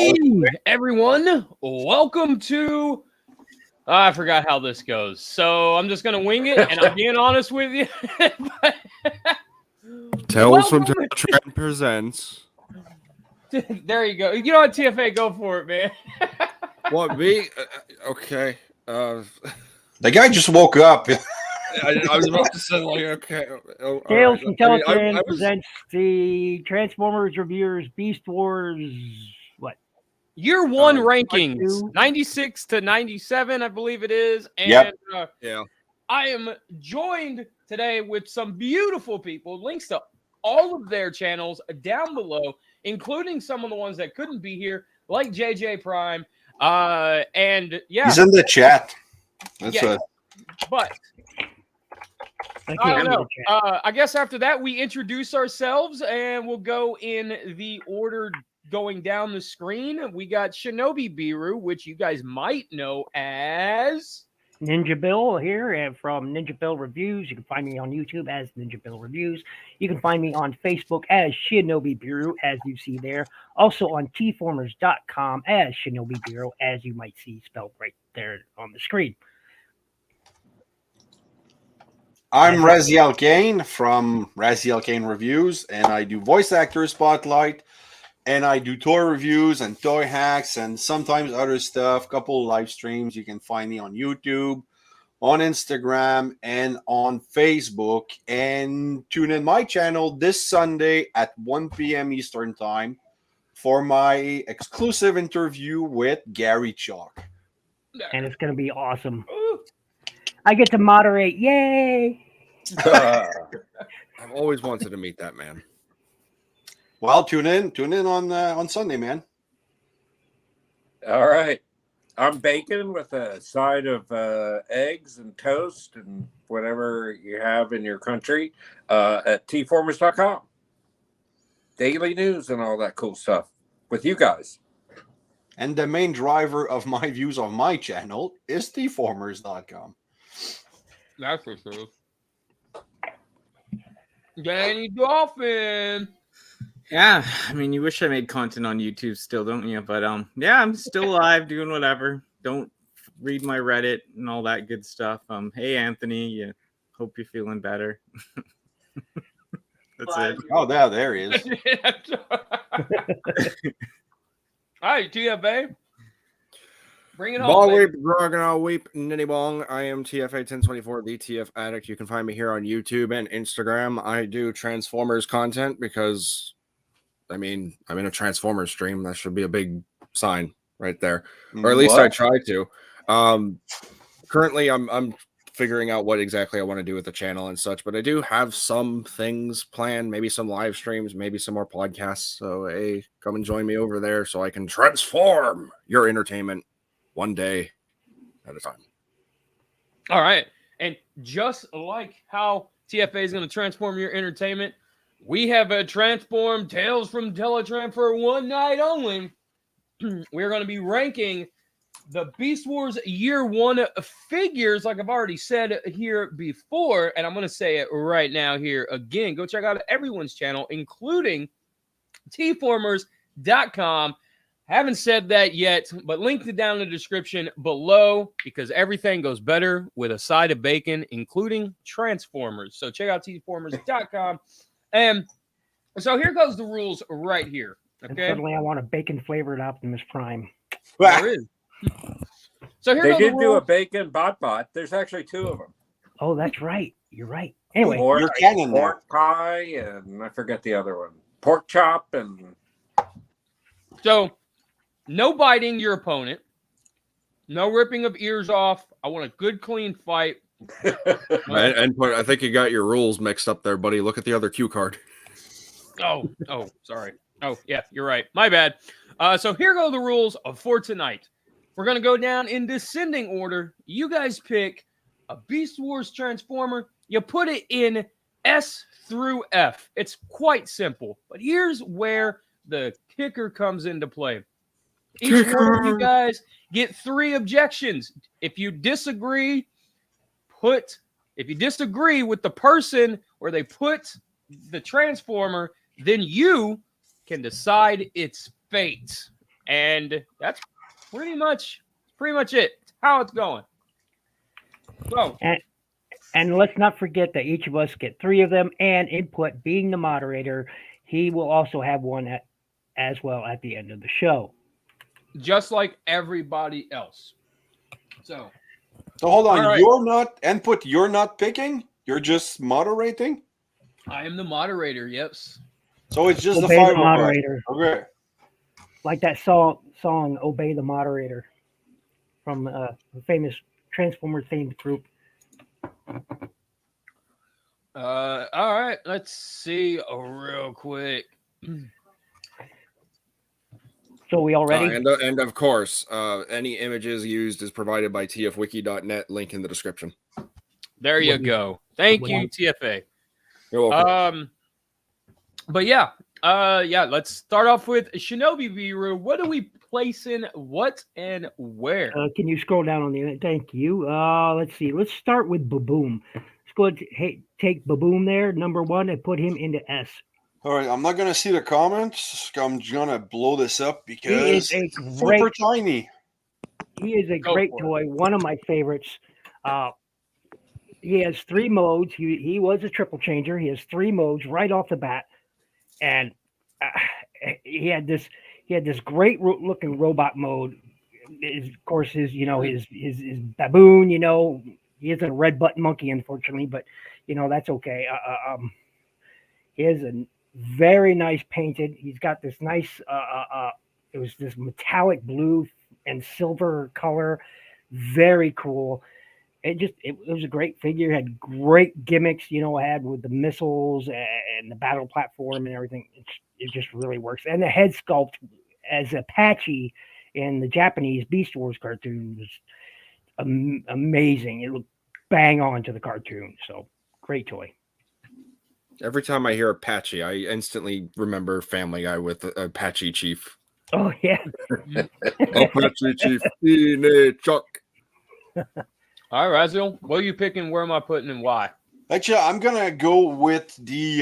Hey, everyone. Welcome to... I forgot how this goes, so I'm just going to wing it, and I'm being honest with you. Tales from Teletran presents. There you go. You know what, TFA, go for it, man. What, me? Okay. The guy just woke up. I was about to say, like, okay. Tales from Teletran presents the Transformers Reviewers Beast Wars. What? Year one rankings, 96 to 97, I believe it is. And yeah. I am joined today with some beautiful people. Links to all of their channels down below, including some of the ones that couldn't be here, like JJ Prime. And yeah, he's in the chat. But I don't know. I guess after that, we introduce ourselves and we'll go in the order going down the screen. We got Shinobi Biru, which you guys might know as Ninja Bill here from Ninja Bill Reviews. You can find me on YouTube as Ninja Bill Reviews. You can find me on Facebook as Shinobi Biru, as you see there. Also on tformers.com as Shinobi Biru, as you might see spelled right there on the screen. I'm Raziel Kane from Raziel Kane Reviews, and I do voice actor spotlight, and I do toy reviews and toy hacks and sometimes other stuff, couple live streams. You can find me on YouTube, on Instagram, and on Facebook. And tune in my channel this Sunday at 1 p.m. Eastern Time for my exclusive interview with Gary Chalk. And it's going to be awesome. I get to moderate. Yay! I've always wanted to meet that man. Well, tune in on Sunday, man. All right. I'm Bacon with a side of eggs and toast and whatever you have in your country at tformers.com. Daily news and all that cool stuff with you guys. And the main driver of my views on my channel is tformers.com. That's for sure. Danny Dolphin. Yeah, I mean, you wish I made content on YouTube still, don't you? But yeah, I'm still alive, doing whatever. Don't read my Reddit and all that good stuff. Hey Anthony, yeah, hope you're feeling better. That's it. Oh, there he is. Hi, TFA. Bring it home. Ball weep, Groganal weep, nitty bong. I am TFA1024, the TF Addict. You can find me here on YouTube and Instagram. I do Transformers content because, I mean, I'm in a Transformers stream. That should be a big sign right there, or at least I try to. Currently, I'm figuring out what exactly I want to do with the channel and such, but I do have some things planned, maybe some live streams, maybe some more podcasts. So, hey, come and join me over there so I can transform your entertainment one day at a time. All right. And just like how TFA is going to transform your entertainment, we have a transformed Tales from Teletran for one night only. We're going to be ranking the Beast Wars Year 1 figures, like I've already said here before, and I'm going to say it right now here again. Go check out everyone's channel, including tformers.com. Haven't said that yet, but link it down in the description below because everything goes better with a side of bacon, including Transformers. So check out tformers.com. And so here goes the rules right here. Okay. And suddenly I want a bacon-flavored Optimus Prime. There is. So here they go did the do a rules. bacon bot. There's actually two of them. Oh, that's right. You're right. Anyway. You're canon now. Pork pie and I forget the other one. Pork chop and... So... no biting your opponent. No ripping of ears off. I want a good, clean fight. And I think you got your rules mixed up there, buddy. Look at the other cue card. Oh, sorry. Oh, yeah, you're right. My bad. So here go the rules for tonight. We're going to go down in descending order. You guys pick a Beast Wars Transformer. You put it in S through F. It's quite simple. But here's where the kicker comes into play. Each one of you guys get 3 objections. If you disagree with the person where they put the Transformer, then you can decide its fate. And that's pretty much it. It's how it's going. So And let's not forget that each of us get 3 of them, and input being the moderator, he will also have one as well at the end of the show. just like everybody else. So hold on, All right. you're not input. You're not picking. You're just moderating. I am the moderator. Yes. So it's just the Obey 5 the of us. moderator. Okay. Like that song Obey the Moderator from the famous Transformer themed group. All right. Let's see real quick. So we all ready? And of course, any images used is provided by tfwiki.net. Link in the description. There you go. Thank you, TFA. You're welcome. But yeah, let's start off with Shinobi Biru. What are we placing? What and where? Can you scroll down on the? Thank you. Let's see. Let's start with Baboom. Let's go ahead and take Baboom there, number 1, and put him into S. All right. I'm not gonna see the comments. I'm gonna blow this up because He is a it's super tiny. He is a Go great for it. toy. One of my favorites. He has 3 modes. He was a triple changer. He has 3 modes right off the bat, and he had this great looking robot mode. Of course, his baboon. He isn't a red button monkey, unfortunately, but that's okay. He has a very nice painted. He's got this nice. It was this metallic blue and silver color, very cool. It was a great figure. Had great gimmicks, had with the missiles and the battle platform and everything. It just really works. And the head sculpt as Apache in the Japanese Beast Wars cartoon was amazing. It looked bang on to the cartoon. So great toy. Every time I hear Apache, I instantly remember Family Guy with Apache Chief. Oh yeah. Apache Chief, Chuck. All right, Raziel, what are you picking? Where am I putting and why? Actually, I'm gonna go with the.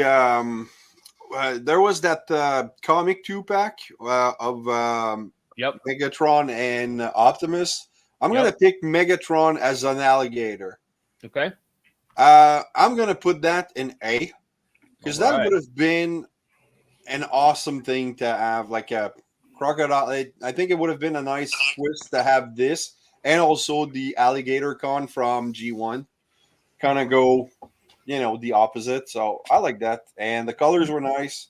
There was that comic 2-pack of Megatron and Optimus. I'm gonna pick Megatron as an alligator. Okay. I'm gonna put that in A because that would have been an awesome thing to have, like a crocodile. I think it would have been a nice twist to have this. And also the alligator con from G1 kind of go, the opposite. So I like that. And the colors were nice.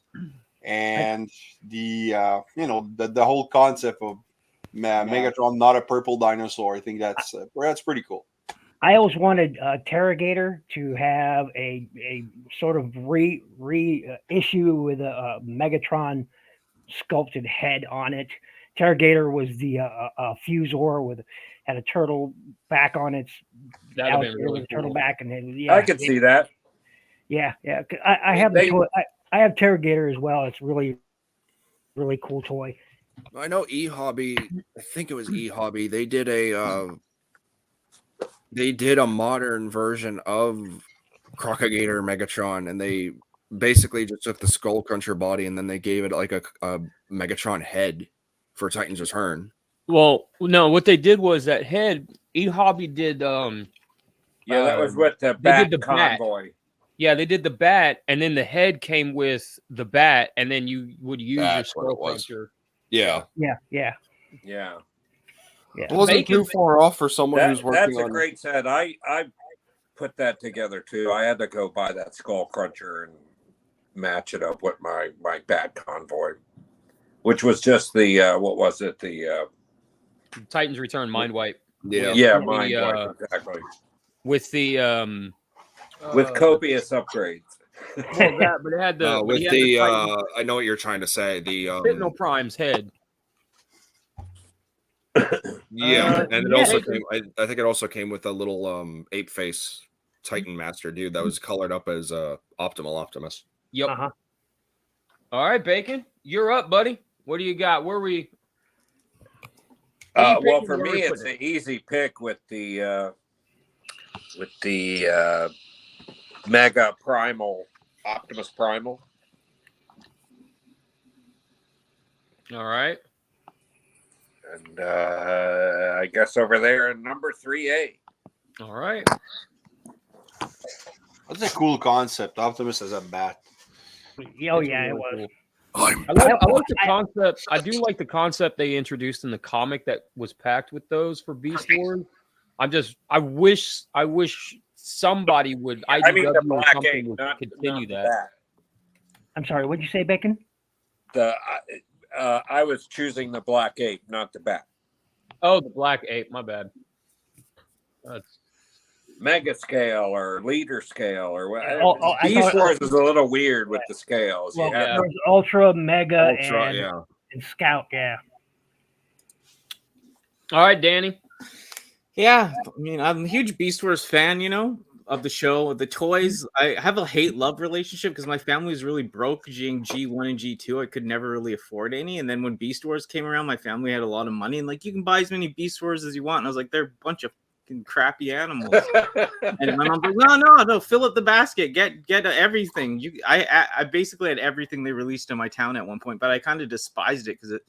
And the whole concept of Megatron, not a purple dinosaur. I think that's pretty cool. I always wanted Terragator to have a sort of reissue with a Megatron sculpted head on it. Terragator was the Fusor had a turtle back on its really turtle cool. back, and I could see that. Yeah. I have the toy. I have Terragator as well. It's really, really cool toy. I know eHobby. I think it was eHobby. They did a modern version of Crocagator Megatron, and they basically just took the Skull Cruncher body and then they gave it like a Megatron head for Titan's Return. Well, no, what they did was that head, eHobby did that was what the bat convoy. Bat. Yeah, they did the bat, and then the head came with the bat, and then you would use your Skull Cruncher. Yeah. Yeah. It wasn't too far off for someone who's working on. That's a great set. I put that together too. I had to go buy that Skull Cruncher and match it up with my bat convoy, which was just the what was it? The Titan's Return Mind Wipe. Yeah, Mind Wipe, exactly. With the with copious upgrades. Well, that, but it had the with the I know what you're trying to say. The Hypno Prime's head. Yeah, and it also came. I think it also came with a little ape face Titan Master dude that was colored up as Optimal Optimus. Yep. All right, Bacon, you're up, buddy. What do you got? Where we? Well, for me, it's an easy pick with the Mega Primal Optimus Primal. All right. And I guess over there in number 3A. All right. That's a cool concept. Optimus as a bat. Oh It's yeah, really it was. cool. I'm I like the concept. I do like the concept they introduced in the comic that was packed with those for Beast Wars. I wish somebody would I mean the IDW or Black something Ape, would not continue the that. bat. I'm sorry. What'd you say, Bacon? I was choosing the Black Ape, not the bat. Oh, the Black Ape. My bad. That's Mega scale or leader scale or whatever. I Beast thought- Wars is a little weird with the scales. Well, You have there was Ultra, Mega, Ultra, and, yeah. and Scout. Yeah. all right, Danny. Yeah, I mean, I'm a huge Beast Wars fan, of the show. The toys, I have a hate-love relationship because my family was really broke during G1 and G2. I could never really afford any. And then when Beast Wars came around, my family had a lot of money. And, you can buy as many Beast Wars as you want. And I was like, they're a bunch of fucking crappy animals. And my mom's like, no, fill up the basket. Get everything. I basically had everything they released in my town at one point. But I kind of despised it because it...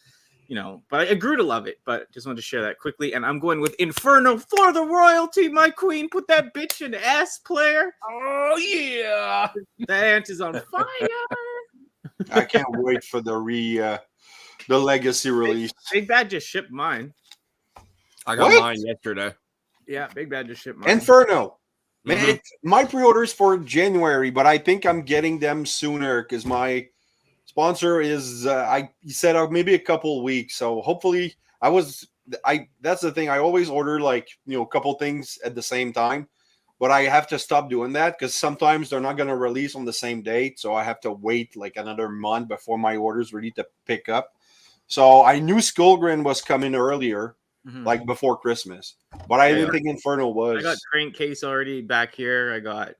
but I grew to love it. But just wanted to share that quickly. And I'm going with Inferno for the royalty, my queen. Put that bitch in S, player. Oh yeah. That ant is on fire. I can't wait for the legacy release. Big Bad just shipped mine. I got What? mine yesterday. Yeah, Big Bad just shipped mine. Inferno. Man, Mhm. my pre-orders for January, but I think I'm getting them sooner because my sponsor is he said maybe a couple weeks. So hopefully that's the thing. I always order a couple things at the same time, but I have to stop doing that because sometimes they're not going to release on the same date. So I have to wait another month before my order's ready to pick up. So I knew Skullgrin was coming earlier, Mhm. before Christmas, but I didn't Yeah. think Inferno was. I got crankcase already back here. I got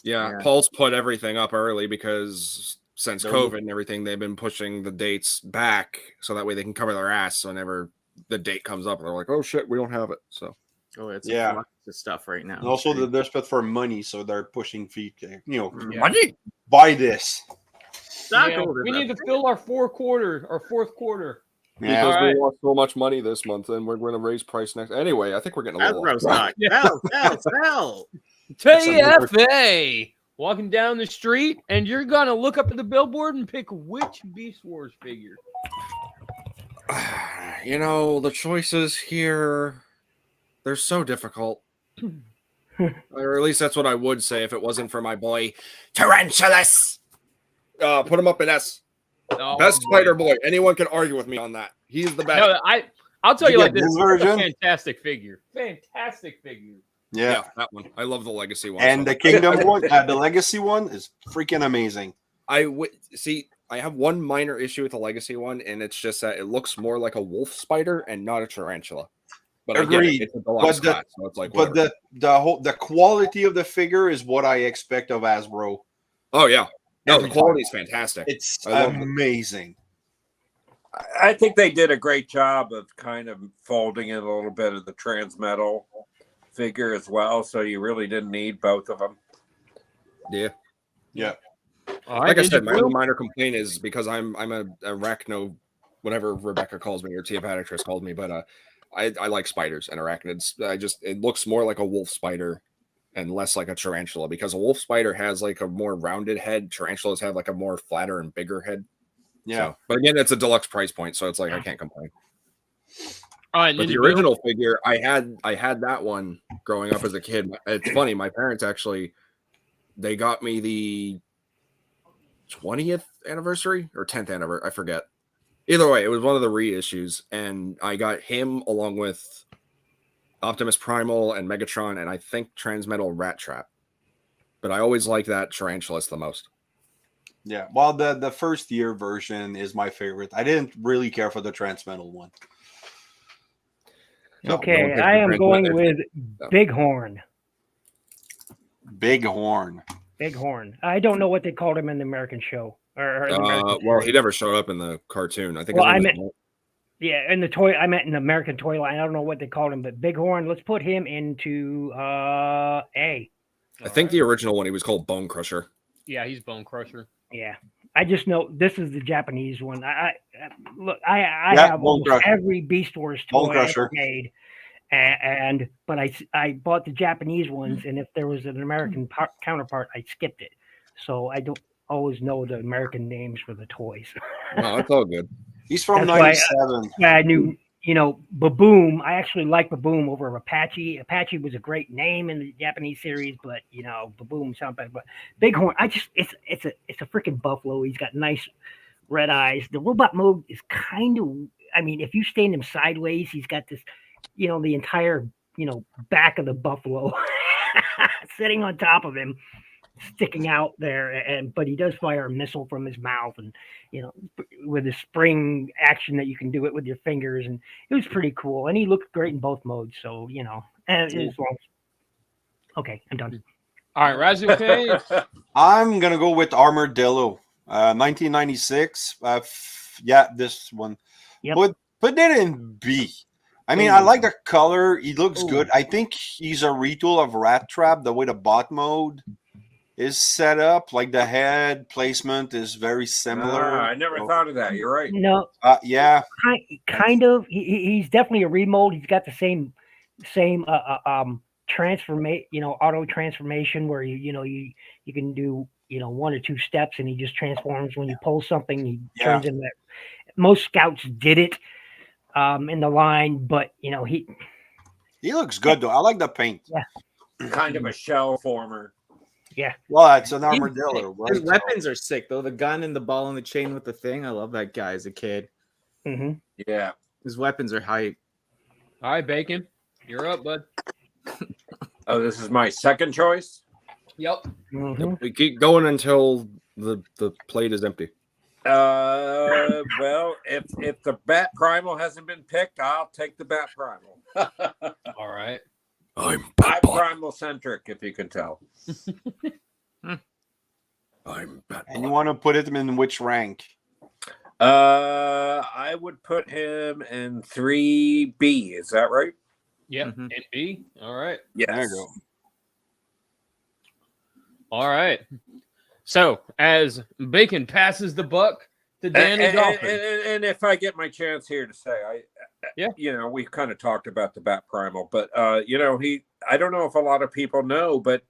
Yeah, Yeah. Paul's put everything up early because since They're- COVID and everything, they've been pushing the dates back so that way they can cover their ass whenever the date comes up. And they're like, oh shit, we don't have it. So it's Yeah. a flux of stuff right now. And also, they're desperate for money, so they're pushing feet. Yeah. money. Buy this. We need to fill our fourth quarter. Yeah. Because Alright. we lost so much money this month, and we're going to raise price next. Anyway, I think we're getting a little Hasbro off. stock. Sell. TFA. Walking down the street, and you're gonna look up at the billboard and pick which Beast Wars figure. The choices here, they're so difficult. Or at least that's what I would say if it wasn't for my boy Tarantulas. Put him up in S. Oh, Best boy. Spider Boy. Anyone can argue with me on that. He's the best. No, I'll tell You you like get this. this It's a version? fantastic figure. Fantastic figure. Yeah. That one. I love the Legacy one. And so the Kingdom one, the Legacy one is freaking amazing. I would see. I have one minor issue with the Legacy one, and it's just that it looks more like a wolf spider and not a tarantula. But I get Agreed. it. It's a deluxe But the- class, so it's like But whatever. the quality of the figure is what I expect of Hasbro. Oh yeah, no, Every the quality is fantastic. It's I love it. amazing. I think they did a great job of kind of folding in a little bit of the Transmetal figure as well. So you really didn't need both of them. Yeah. Yeah. All Like I said, Ninja my Bill. only minor complaint is because I'm a arachno, whatever Rebecca calls me or Tia Patrick calls me, but I like spiders and arachnids. It looks more like a wolf spider and less like a tarantula because a wolf spider has a more rounded head. Tarantulas have a more flatter and bigger head. Yeah. So, but again, it's a deluxe price point, so it's I can't complain. All right, But the Ninja Bill. original figure, I had that one growing up as a kid. It's funny, my parents actually they got me the 20th anniversary or 10th anniversary, I forget. Either way, it was one of the reissues, and I got him along with Optimus Primal and Megatron, and I think Transmetal Rat Trap. But I always like that Tarantulas the most. Yeah. Well, the first year version is my favorite. I didn't really care for the Transmetal one. No, Okay, no one I am picks going Transmetal. with No. Bighorn. Bighorn. Bighorn. I don't know what they called him in the American show. Or the American Well, series. he never showed up in the cartoon. I think. Well, his name I was- Yeah, in the toy, I meant in the American toy line. I don't know what they called him, but Bighorn. Let's put him into A. I think the original one he was called Bone Crusher. Yeah, he's Bone Crusher. Yeah, I just know this is the Japanese one. Look, I Yeah, have Bone almost Crusher. every Beast Wars Bone toy Crusher. ever made, but I bought the Japanese ones, and if there was an American counterpart, I skipped it. So I don't always know the American names for the toys. No, it's all good. He's from That's why 97. I knew, Baboom. I actually like Baboom over Apache. Apache was a great name in the Japanese series, but Baboom sounds better. But Bighorn, it's a freaking buffalo. He's got nice red eyes. The robot mode is kind of, I mean, if you stand him sideways, he's got this, the entire, back of the buffalo sitting on top of him, sticking out there, but he does fire a missile from his mouth, and with a spring action that you can do it with your fingers, and it was pretty cool, and he looked great in both modes. So as long okay, I'm done. All right, Razzie, okay? I'm gonna go with Armadillo, 1996. Yeah, this one. Yep. Put it in B. I mean, I like the color. He looks good. I think he's a retool of Rat Trap. The way the bot mode is set up, like the head placement is very similar. I never thought of that. You're right. No, yeah, kind of. He's definitely a remold. He's got the same auto transformation where you can do one or two steps, and he just transforms when you pull something. He turns into that. Most scouts did it in the line, but he looks good though. I like the paint. Yeah, kind of a shell former. Yeah. Well, it's an armadillo. Right? His weapons are sick though. The gun and the ball and the chain with the thing. I love that guy as a kid. Mm-hmm. Yeah. His weapons are hype. All right, Bacon. You're up, bud. Oh, this is my second choice? Yep. Mm-hmm. We keep going until the plate is empty. Well, if the Bat Primal hasn't been picked, I'll take the Bat Primal. All right. I'm Bat Primal centric, if you can tell. I'm Bat. And you want to put him in which rank? I would put him in 3B. Is that right? Yep. Mm-hmm. And B. All right. Yes. There you go. All right. So as Bacon passes the buck to Danny Dolphin. And if I get my chance here to say, we kind of talked about the Bat Primal, but I don't know if a lot of people know, but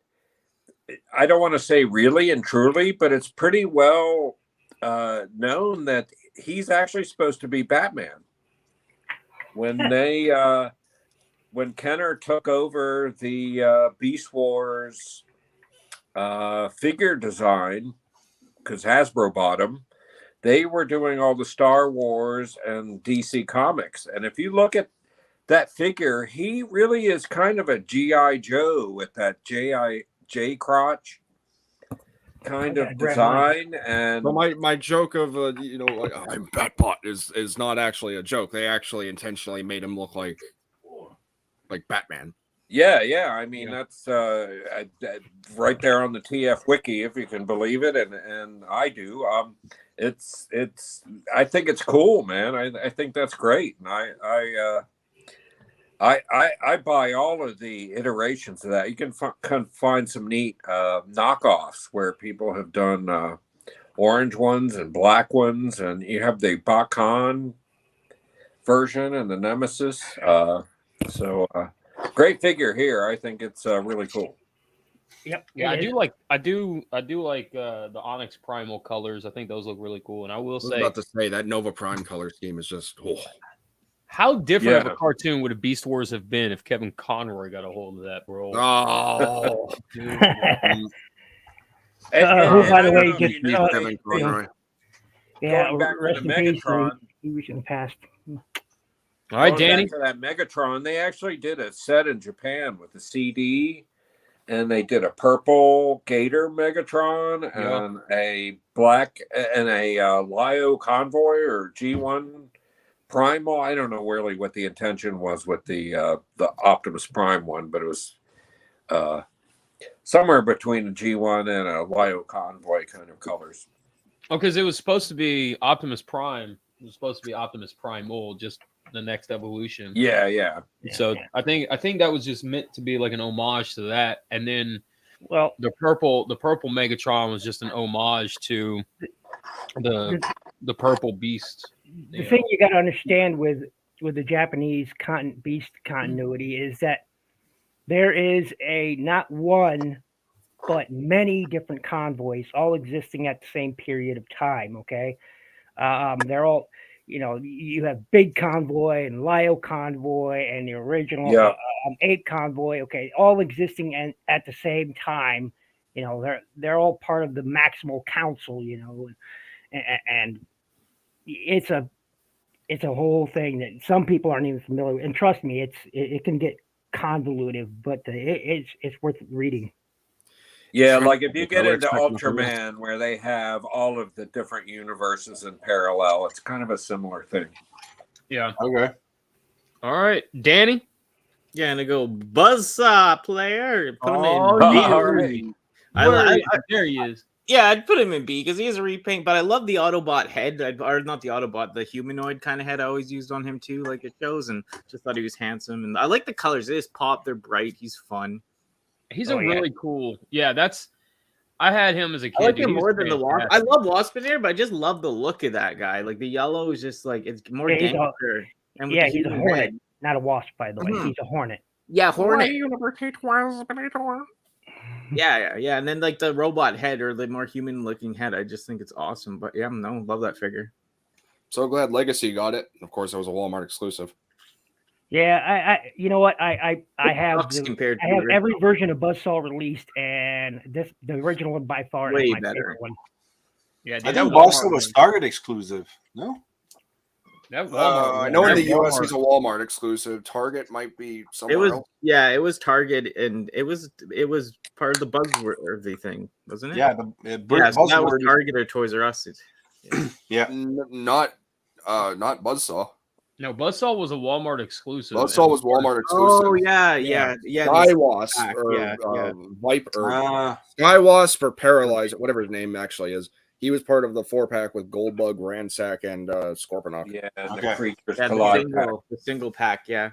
I don't want to say really and truly, but it's pretty well known that he's actually supposed to be Batman. When when Kenner took over the Beast Wars figure design, because Hasbro bought him, they were doing all the Star Wars and DC comics. And if you look at that figure, he really is kind of a G.I. Joe with that J crotch kind of design. And But my joke of like I'm Batbot is not actually a joke. They actually intentionally made him look like Batman. yeah. I mean, that's right there on the TF Wiki, if you can believe it, and I do. It's I think it's cool, man. I think that's great, and I buy all of the iterations of that. You can find some neat knockoffs where people have done orange ones and black ones, and you have the Bakan version and the Nemesis. Great figure here. I think it's really cool. Yep. Yeah, I do like the Onyx Primal colors. I think those look really cool. And I will I was say, about to say that Nova Prime color scheme is just how different of a cartoon would a Beast Wars have been if Kevin Conroy got a hold of that role? oh. Dude. Who, by the way, just Kevin Conroy. yeah, Going back to rest the in peace. Megatron. He was in the past. All right, Going Danny. back to that Megatron, they actually did a set in Japan with a CD, and they did a purple Gator Megatron and a black and a Lio Convoy or G1 Primal. I don't know really what the intention was with the Optimus Prime one, but it was somewhere between a G1 and a Lio Convoy kind of colors. Oh, because it was supposed to be Optimus Prime. It was supposed to be Optimus Primal, just the next evolution. Yeah. So I think that was just meant to be like an homage to that, and then Well, the purple Megatron was just an homage to the purple beast. The thing you got to understand with the Japanese beast continuity is that there is not one but many different convoys all existing at the same period of time. Okay, they're all, you have Big Convoy and Lio Convoy and the original Ape Convoy. Okay, all existing at the same time. They're all part of the Maximal Council. And it's a whole thing that some people aren't even familiar with. And trust me, it can get convoluted, but it's worth reading. Yeah, like if you get into Ultraman, where they have all of the different universes in parallel, it's kind of a similar thing. Yeah. Okay. All right, Danny. Yeah, and I go Buzzsaw player. Put him in all right. There he is. Yeah, I'd put him in B because he has a repaint, but I love the Autobot head. Or not the Autobot, the humanoid kind of head I always used on him too, like it shows, and just thought he was handsome. And I like the colors. It is pop, they're bright, he's fun. He's really cool. Yeah, I had him as a kid. I like him more than the Wasp. I love Waspinator, but I just love the look of that guy. Like the yellow is just like it's more gangster. And he's a hornet, not a wasp, by the way. He's a hornet. Yeah, hornet. Yeah. And then like the robot head or the more human looking head, I just think it's awesome. But yeah, no, love that figure. So glad Legacy got it. Of course, it was a Walmart exclusive. Yeah, you know what? I have every version of Buzzsaw released, and the original one by far is my favorite one. Yeah, I think Buzzsaw was Target exclusive. No, I know in the US he's a Walmart exclusive. Target might be somewhere else. Yeah, it was Target, and it was part of the Buzzworthy thing, wasn't it? Yeah, that was Target or Toys R Us. Yeah, not Buzzsaw. No, Buzzsaw was a Walmart exclusive. Buzzsaw was Walmart exclusive. Oh yeah. Skywasp or Viper, Skywasp or Paralyzer, whatever his name actually is. He was part of the 4-pack with Goldbug, Ransack, and Scorponok. Yeah, okay. The single pack. Yeah.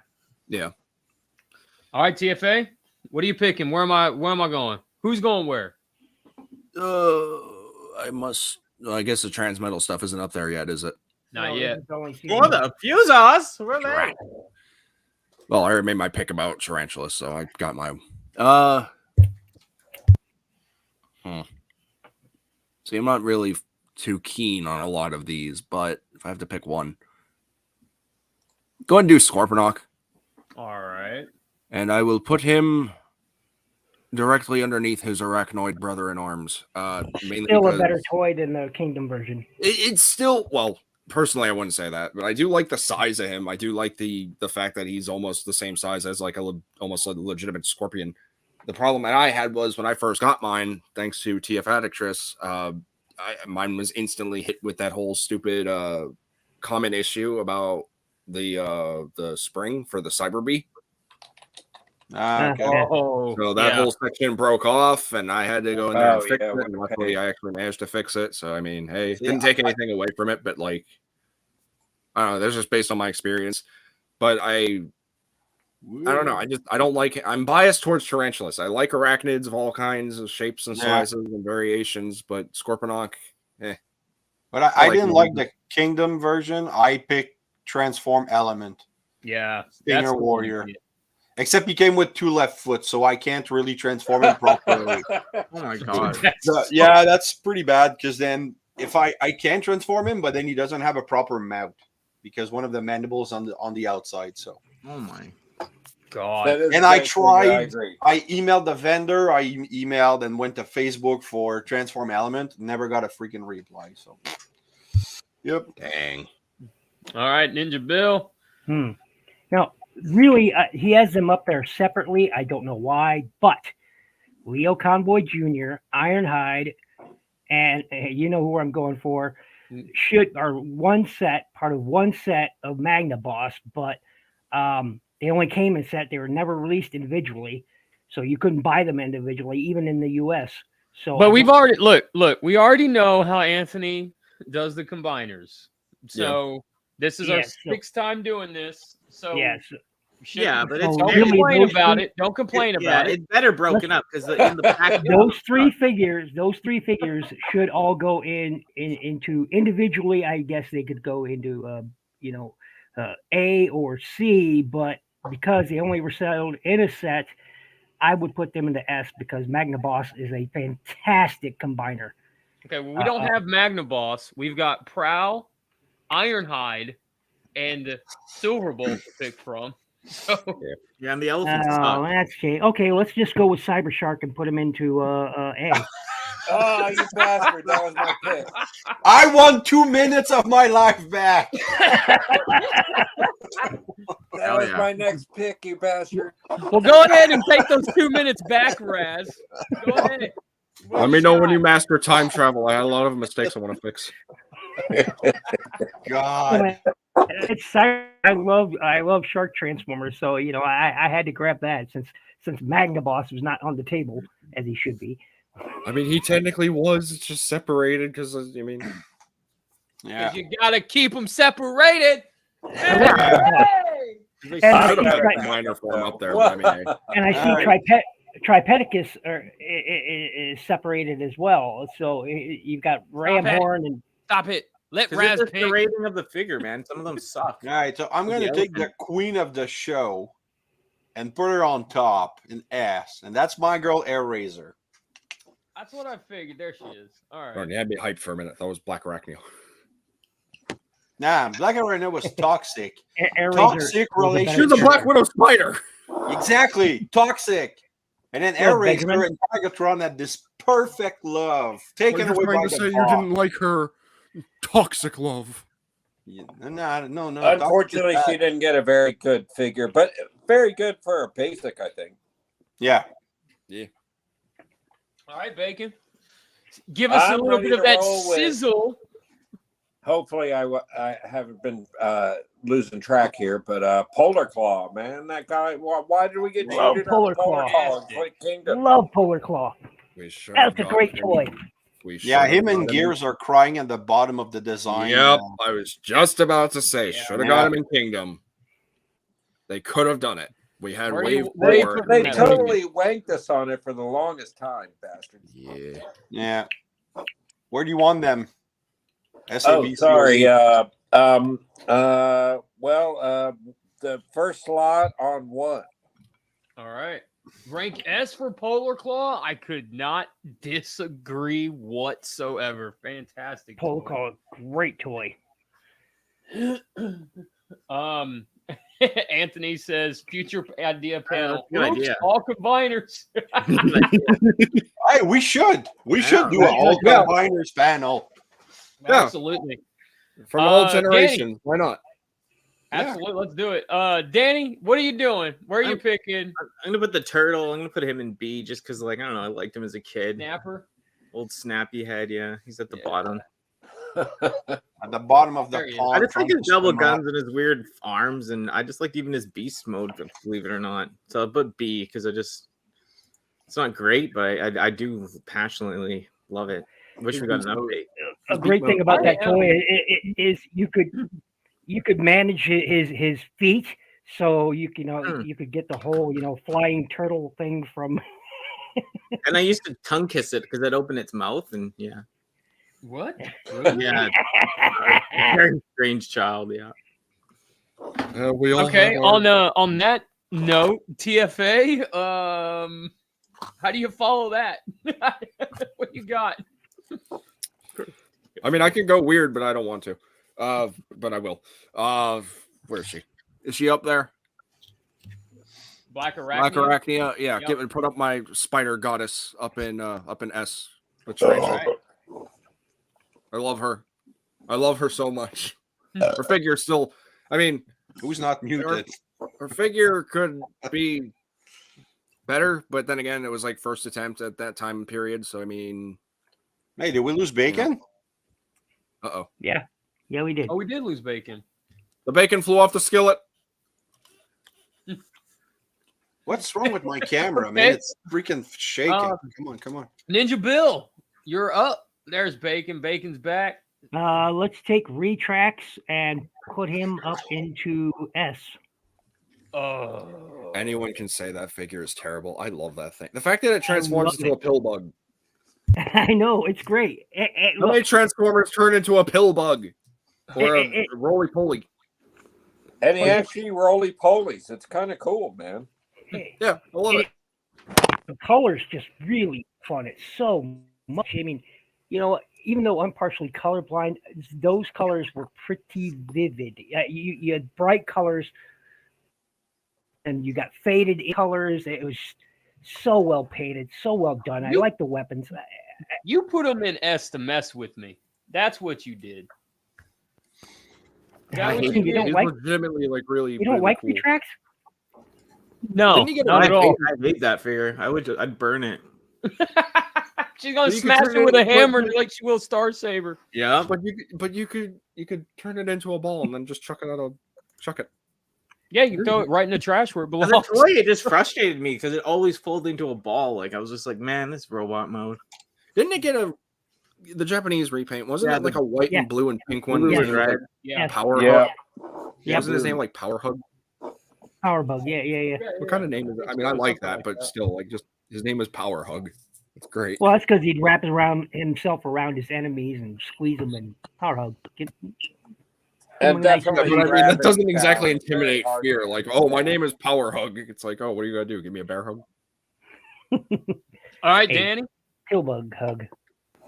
All right, TFA, what are you picking? Where am I going? Who's going where? I guess the Transmetal stuff isn't up there yet, is it? Not yet. Or the Fusos. Where are they? Well, I already made my pick about Tarantulas, so I got my. See, I'm not really too keen on a lot of these, but if I have to pick one, go ahead and do Scorponok. All right. And I will put him directly underneath his arachnoid brother in arms. Mainly still a better toy than the Kingdom version. It's still, well, personally, I wouldn't say that, but I do like the size of him. I do like the fact that he's almost the same size as like almost like a legitimate Scorpion. The problem that I had was when I first got mine, thanks to TF Addictress, mine was instantly hit with that whole stupid comment issue about the spring for the Cyber Bee. Okay. So that whole section broke off, and I had to go in there and fix it. And luckily, I actually managed to fix it. So I mean, hey, didn't take anything away from it, but like, I don't know. That's just based on my experience. But I don't know. I don't like it. I'm biased towards Tarantulas. I like arachnids of all kinds of shapes and sizes and variations, but Scorponok, But I didn't like the Kingdom version. I picked Transform Element. Yeah. Stinger Warrior. Except he came with 2 left foot, so I can't really transform him properly. Oh my god. That's pretty bad, because then if I can transform him, but then he doesn't have a proper mouth because one of the mandibles on the outside. So oh my god. And I tried, I emailed the vendor, I emailed and went to Facebook for Transform Element, never got a freaking reply. So yep. Dang. All right, Ninja Bill. Now, really, he has them up there separately. I don't know why, but Leo Convoy Jr., Ironhide, and you know who I'm going for, are part of one set of Magna Boss, but they only came in set. They were never released individually, so you couldn't buy them individually, even in the U.S. So, but we've already look. We already know how Anthony does the combiners. So this is our 6th time doing this. So Yeah, but it's Don't really complain those about three- it. Don't complain yeah, about it. it's better broken up because in the pack those three figures should all go into individually. I guess they could go into A or C, but because they only were sold in a set, I would put them into S because Magna Boss is a fantastic combiner. Okay, well, we don't have Magna Boss. We've got Prowl, Ironhide, and Silverbolt to pick from. So Yeah, and the elephants Oh, suck. that's okay. Okay, let's just go with Cyber Shark and put him into A. Oh, you bastard! That was my pick. I want 2 minutes of my life back. That Hell was yeah. my next pick, you bastard. well, go ahead and take those 2 minutes back, Raz. Go ahead. Let me know when you master time travel. I had a lot of mistakes I want to fix. God. It's I love Shark Transformers, so I had to grab that since Magna Boss was not on the table as he should be. I mean, he technically was. It's just separated because, I mean, Yeah. You gotta keep them separated. they And should have had a Right. minor form up there. But I mean, hey. And I see Tripedicus is separated as well. So you've got Ramhorn and Stop it. Let 'Cause Raz it's just the pick. rating of the figure, man. Some of them suck. All right, so I'm The going to take the elephant. queen of the show and put her on top in S, and that's my girl Air Razor. That's what I figured. There she is. All right. Darn, you had me hyped for a minute. That was Black Arachnia. Nah, Black Arena was toxic. Air Toxic was a better relationship. She's a character. Black Widow spider. Exactly, toxic. And then Yeah, Air Razor Benjamin. and Tigatron had this perfect love taken You're away trying by to the say you boss. didn't like her toxic love. Yeah, no. Unfortunately, Toxic is she bad. didn't get a very good figure, but very good for a basic, I think. Yeah. All right, Bacon. Give us a I'm little ready bit of to that roll with- sizzle. Hopefully, I haven't been losing track here, but Polar Claw, man, that guy. Why did we get Love cheated Polar on Polar Claw. Claw in Click Kingdom? Love Polar Claw. We should That's a have great got toy. him. We should Yeah, have him and got Gears are crying at the bottom of the design. Yep, I was just about to say, Yeah. should have got him in Kingdom. They could have done it. We had Where do Wave you- where do you 4. put They Yeah. totally wanked us on it for the longest time, bastards. Yeah. Yeah. Where do you want them? Oh, SABC. sorry. The first slot on one. All right. Rank S for Polar Claw. I could not disagree whatsoever. Fantastic. Polar toy. Claw, great toy. Anthony says future idea panel. that's a good Oops, idea. all combiners. Hey, we should. We should do Yeah. an all Yeah. combiners panel. Yeah. Absolutely. From all Danny. generations. Why not? Absolutely. Let's do it. Danny, what are you doing? Where are you picking? I'm gonna put the turtle. I'm gonna put him in B just because, like, I don't know, I liked him as a kid. Snapper. Old snappy head, yeah. He's at the Yeah. bottom. At the bottom of There the he is. pond. I just like trying his to double swim up. guns and his weird arms, and I just liked even his beast mode, believe it or not. So I'll put B because it's not great, but I do passionately love it. Wish we got an update. A great thing about that Yeah. toy is you could manage his feet, so you could get the whole flying turtle thing from. And I used to tongue kiss it because I'd open its mouth, and yeah, What? yeah, very strange child, yeah. We all Okay. have our- On that note, TFA. How do you follow that? What you got? I mean, I can go weird, but I don't want to. But I will. Where is she? Is she up there? Black Black Arachnia. Arachnia. Yeah, Yep. put up my spider goddess up in S. But strange. Right. I love her. I love her so much. Her figure still. I mean, Who's not muted? her figure could be better, but then again, it was like first attempt at that time period. So I mean, Hey, did we lose bacon? Yeah, we did. Oh, we did lose Bacon. the bacon flew off the skillet. What's wrong with my camera, man? Okay. It's freaking shaking. Come on. Ninja Bill, you're up. There's Bacon. Bacon's back. Let's take Retrax and put him up into S. Oh, Anyone can say that figure is terrible. I love that thing. The fact that it transforms love into a pill bug. I know it's great. How many Transformers turn into a pill bug or a it- roly poly? And he Oh, yeah. actually roly polies. It's kind of cool, man. Yeah, I love it. The color's just really fun. It's so much. I mean, even though I'm partially colorblind, those colors were pretty vivid. You had bright colors, and you got faded colors. It was so well painted, so well done. I You- like the weapons. you put them in S to mess with me. That's what you did. That I what hate you you did? don't He's like legitimately like really. you don't really like cool. Retrax? No, Didn't you get not a at all. I hate that figure. I'd burn it. She's gonna You could smash turn it with it- a hammer but- like she will Star Saber. Yeah. But you could turn it into a ball and then just chuck it. Yeah, you can throw it right in the trash where it As a belongs. toy, it just frustrated me because it always folded into a ball. Like I was just like, man, this robot mode. Didn't it get the Japanese repaint? Wasn't Yeah, it like a white yeah. and blue and pink one? Blue His and name was, red. like, Yeah. Power Yeah. Hug. Yeah, Wasn't his blue. name like Power Hug? Power Bug. Yeah. What kind of name is it? I mean, I like that, but still, like, just his name is Power Hug. It's great. Well, that's because he'd wrap himself around his enemies and squeeze them and power hug. And Yeah, definitely, but I mean, grab that doesn't it exactly down. It's very intimidate hard fear. to Like, do oh, my that. name is Power Hug. It's like, oh, what are you gonna do? Give me a bear hug? All right, Hey. Danny. Pill bug hug.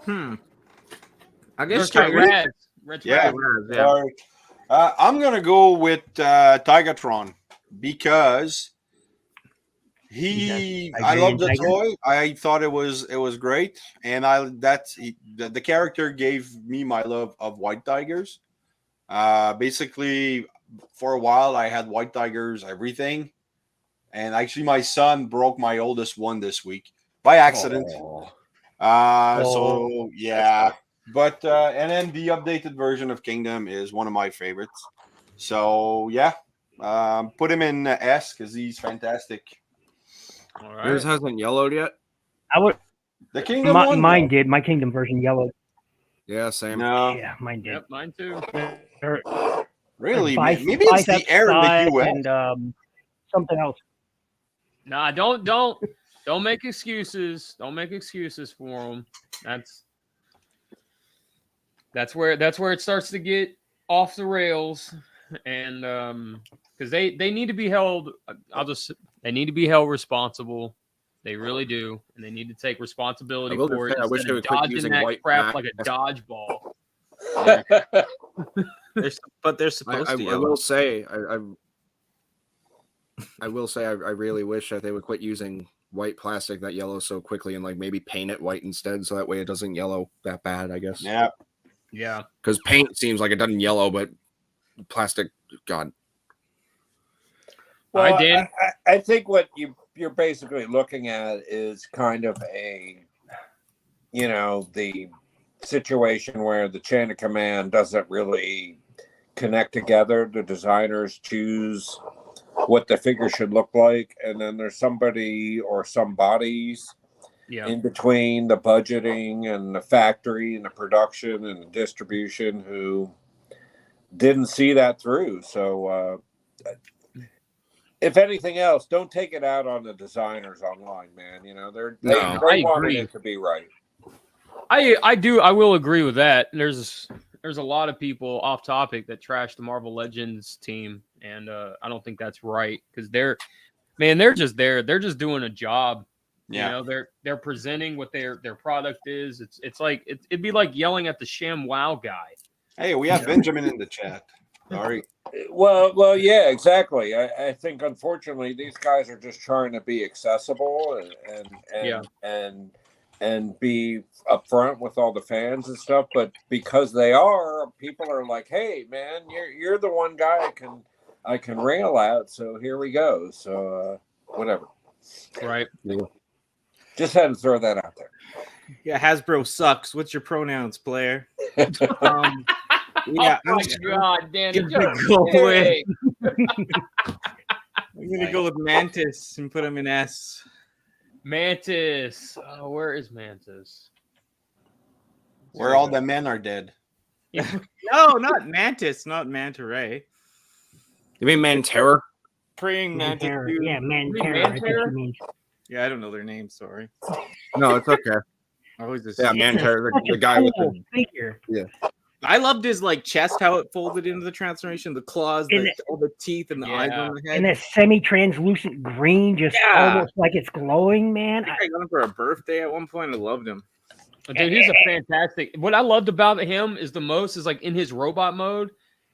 I Let's guess try try red. Raz. Red's Yeah. Raz. Yeah. Sorry. I'm gonna go with Tigatron because I love the Tiger. toy. I thought it was great, and the character gave me my love of white tigers. Basically, for a while I had white tigers everything, and actually my son broke my oldest one this week by accident. Oh. So yeah, but and then the updated version of Kingdom is one of my favorites. So yeah, put him in S because he's fantastic. All Yours right. hasn't yellowed yet. I would. The Kingdom one, Mine no. did. My Kingdom version yellowed. Yeah, same. No, Yeah, mine did. Yep, mine too. really, Biceps, maybe it's the air in the thighs, US. and something else. Nah, don't make excuses. Don't make excuses for them. That's where it starts to get off the rails, and because they need to be held. They need to be held responsible. They really do, and they need to take responsibility I will for just it say, I wish instead they of would quit dodging using that white crap mask. like a dodgeball. But they're supposed I to. Yellow. will say, I will say, I really wish that they would quit using white plastic that yellows so quickly and like maybe paint it white instead, so that way it doesn't yellow that bad. I guess. Yeah, Yeah. Because paint seems like it doesn't yellow, but plastic, God. All right, Well, Dan. I think what you're basically looking at is kind of the situation where the chain of command doesn't really connect together. The designers choose what the figure should look like, and then there's somebody or some bodies Yeah. in between the budgeting and the factory and the production and the distribution who didn't see that through. So if anything else, don't take it out on the designers online, man. They No, I wanted agree. it to be right. I will agree with that. There's a lot of people off topic that trash the Marvel Legends team, and I don't think that's right because they're just there. They're just doing a job. yeah. They're presenting what their product is. It's like it'd be like yelling at the ShamWow guy. Hey, we have Benjamin in the chat. Sorry. Well, yeah, exactly. I think unfortunately these guys are just trying to be accessible and be upfront with all the fans and stuff. But because they are, people are like, "Hey, man, you're the one guy I can rail at." So here we go. So whatever. Right. Just had to throw that out there. Yeah, Hasbro sucks. What's your pronouns, player? Yeah. Yeah, Oh my God, Danny. I'm Just gonna go with kidding. I'm gonna go with Mantis and put him in S. Mantis. Oh, where is Mantis? Where all the men are dead. No, not Mantis, not Manta Ray. You mean Manterror? praying mantis. Dude. Yeah, man, Maybe terror. I think Manterror? she means. Yeah, I don't know their names. Sorry. No, it's okay. I always just. Yeah, It's Manterror, such the a guy with cool the figure. I loved his like chest, how it folded into the transformation, the claws, And all the teeth, and the eyes Yeah. on the head. And that semi-translucent green, just Yeah. almost like it's glowing, man. I think I got him for a birthday at one point. I loved him. Dude, he's a fantastic. What I loved about him is the most is like in his robot mode,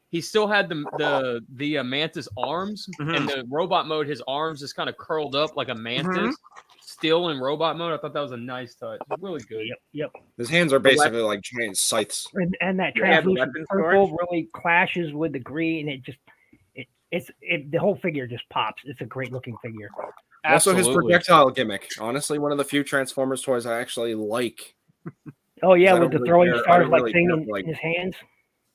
he still had the mantis arms, and the robot mode, his arms just kind of curled up like a mantis. Still in robot mode, I thought that was a nice touch. Really good. Yep. his hands are basically like giant scythes. And that Yeah, the translucent weapon purple storage. really clashes with the green. The whole figure just pops. It's a great looking figure. Also, his Absolutely. projectile gimmick. Honestly, one of the few Transformers toys I actually like. Oh yeah, I with don't the really throwing care- I stars don't like really thing care in, for, like- in his hands.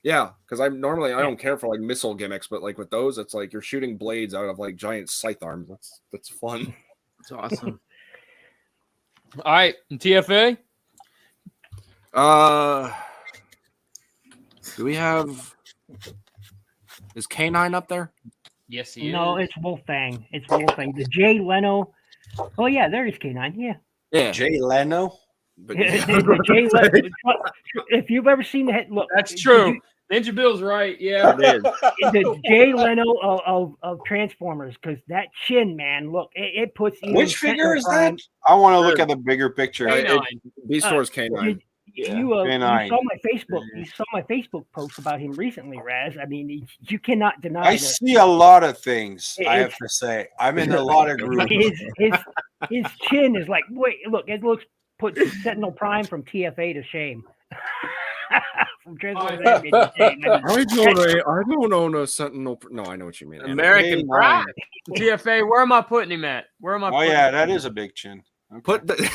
Yeah, because I don't care for like missile gimmicks, but like with those, it's like you're shooting blades out of like giant scythe arms. That's fun. It's awesome. All right, and TFA. Do we have? Is K9 up there? Yes, he No, is. it's Wolfang. It's Wolfang. The Jay Leno. Oh yeah, there is K9. Yeah. Yeah, Jay Leno. but The Jay Leno. If you've ever seen the head, look. That's did true. you- Ninja Bill's right. Yeah. it is. the Jay Leno of Transformers, because that chin, man, look, it puts you. Which in figure is Sentinel that? I want to look at the bigger picture. K9. Beast Wars K9. You K9. saw my Facebook. You saw my Facebook post about him recently, Raz. I mean, you cannot deny I that. see a lot of things. I It's- have to say, I'm in a lot of groups. His chin is like, wait, look, it looks puts Sentinel Prime from TFA to shame. From Transformers Animated to shame. I don't own a Sentinel. No, I know what you mean. American K9. Pride. TFA. Where am I putting him at? Where am I? Oh putting yeah, him? that is a big chin. Okay. Put the.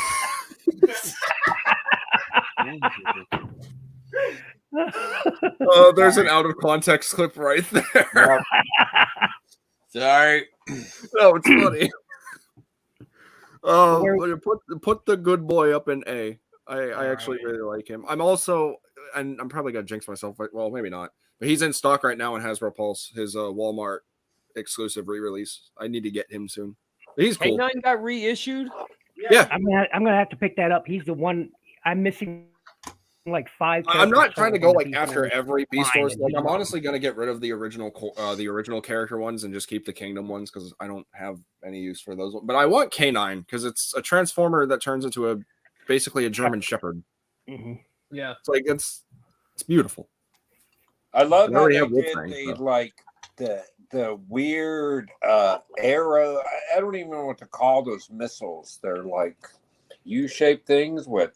Oh, there's an out of context clip right there. Sorry. No, it's funny. Oh, Where- put the good boy up in A. I actually really like him. I'm also, and I'm probably gonna jinx myself. But, well, maybe not. But he's in stock right now in Hasbro Pulse, his Walmart exclusive re-release. I need to get him soon. He's cool. K9 got reissued. Yeah, I'm gonna have to pick that up. He's the one I'm missing. Like 5. I'm not characters trying to total go on like Beast after Wars. every Beast Fine, Wars. and Like he's I'm not- honestly gonna get rid of the original character ones and just keep the Kingdom ones because I don't have any use for those. But I want K9 because it's a Transformer that turns into basically a German Shepherd. Mhm. Yeah. It's like it's beautiful. I love We how already they have did Wolfgang, so. like the weird arrow. I don't even know what to call those missiles. They're like U-shaped things with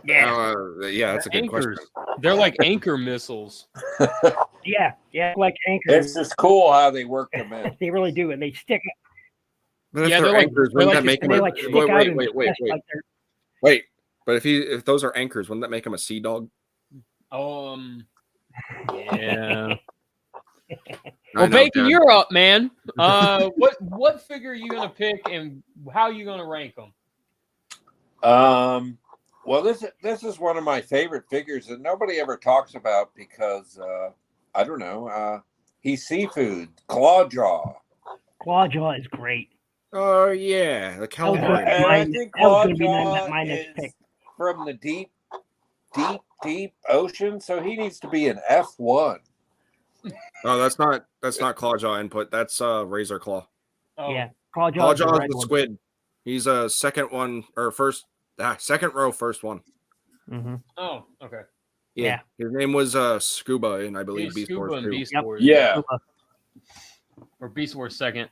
Yeah, Yeah, that's a good question. Anchors. They're like anchor missiles. yeah, like anchors. It's just cool how they work them in. They really do, and they stick. But if Yeah, they're they're like- anchors, they're wouldn't like that make And him they a like stick wait, out wait, in wait, his wait, chest wait, like they're- wait? But if those are anchors, wouldn't that make him a sea dog? Yeah. I Well, know, Bacon, Dad. you're up, man. What figure are you gonna pick, and how are you gonna rank them? Well, this is one of my favorite figures that nobody ever talks about because I don't know. He's seafood, Clawjaw. Clawjaw is great. Oh yeah, the Oh, calamari. good. And I think That was gonna be Clawjaw my next is pick. from the deep ocean, so he needs to be an F1. Oh, that's not Clawjaw input. That's Razor Claw. Oh, Yeah, Clawjaw. is the Clawjaw is red the one. squid. He's a second one or second row, first one. Mhm. Oh, okay. Yeah. His name was Scuba, and I believe He's Beast Scuba Wars and 2. Beast Yep. Wars. Yeah. Or Beast Wars second.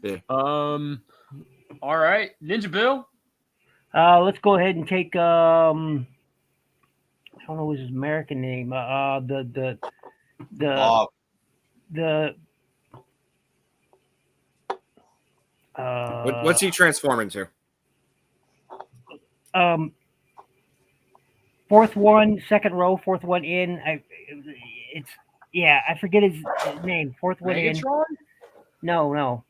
Yeah. All right, Ninja Bill. Let's go ahead and take I don't know his American name. The What's he transform into? Fourth one, second row, fourth one in. I forget his name. Fourth one in. Megatron? No.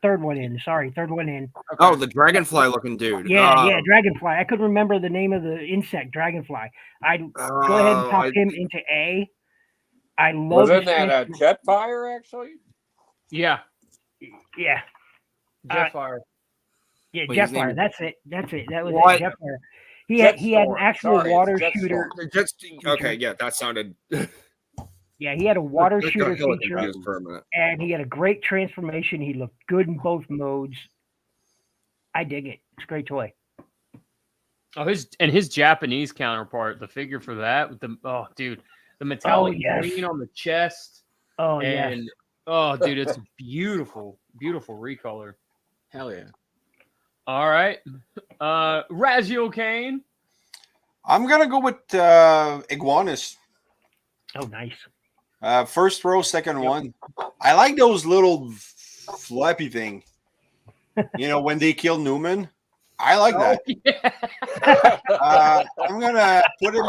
Third one in. Sorry, third one in. Oh, the dragonfly looking dude. Yeah, dragonfly. I couldn't remember the name of the insect. Dragonfly. I'd go ahead and pop him into A. I love Wasn't his that a transform- Jetfire actually? Yeah, Yeah. Jetfire. Yeah, Wait, his name Jetfire. is- That's it. That's it. That was What? it. Jetfire. He had an Jetstorm. actual Sorry, water it's shooter. Jetstorm. Okay, yeah, that sounded. Yeah, he had a water I got shooter hella feature, confused for a minute. and he had a great transformation. He looked good in both modes. I dig it. It's a great toy. Oh, his Japanese counterpart, the figure for that with the dude, the metallic yes. green on the chest, Oh yes. and oh, dude, it's beautiful, beautiful recolor. Hell yeah. All right, Raziel Kane. I'm gonna go with iguanas. Oh nice. First row, second one. I like those little flappy thing. You know, when they kill Newman, I like that. Yeah. I'm gonna put him.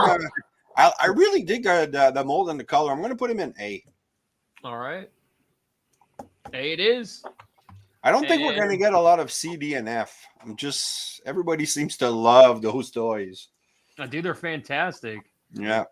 I really dig the mold and the color. I'm gonna put him in A. All right, A it is. I don't think we're gonna get a lot of C, D, and F. Everybody seems to love those toys. Dude, they're fantastic. Yeah.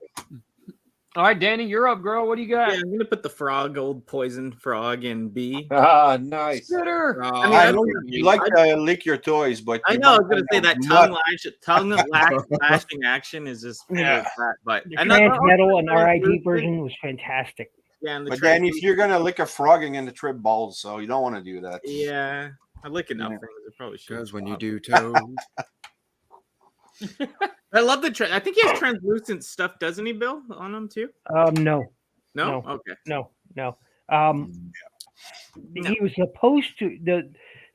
All right, Danny, you're up, girl. What do you got? Yeah, I'm gonna put the frog, old poison frog, in B. Ah, nice. Spitter. I mean, I I know don't- you like to lick your toys, but I you know I was might gonna say find that out tongue lashing action is just Yeah. that, but The and that's also Transmetal and RID translucent. version was fantastic. Yeah, and the But then if translucent- you're gonna lick a frog, you're gonna trip balls, so you don't want to do that. yeah, I lick enough Yeah. things. I probably should. Because when you do toes, I love the. I think he has translucent stuff, doesn't he, Bill, on him too? No, No. No. Okay. no. He was supposed to the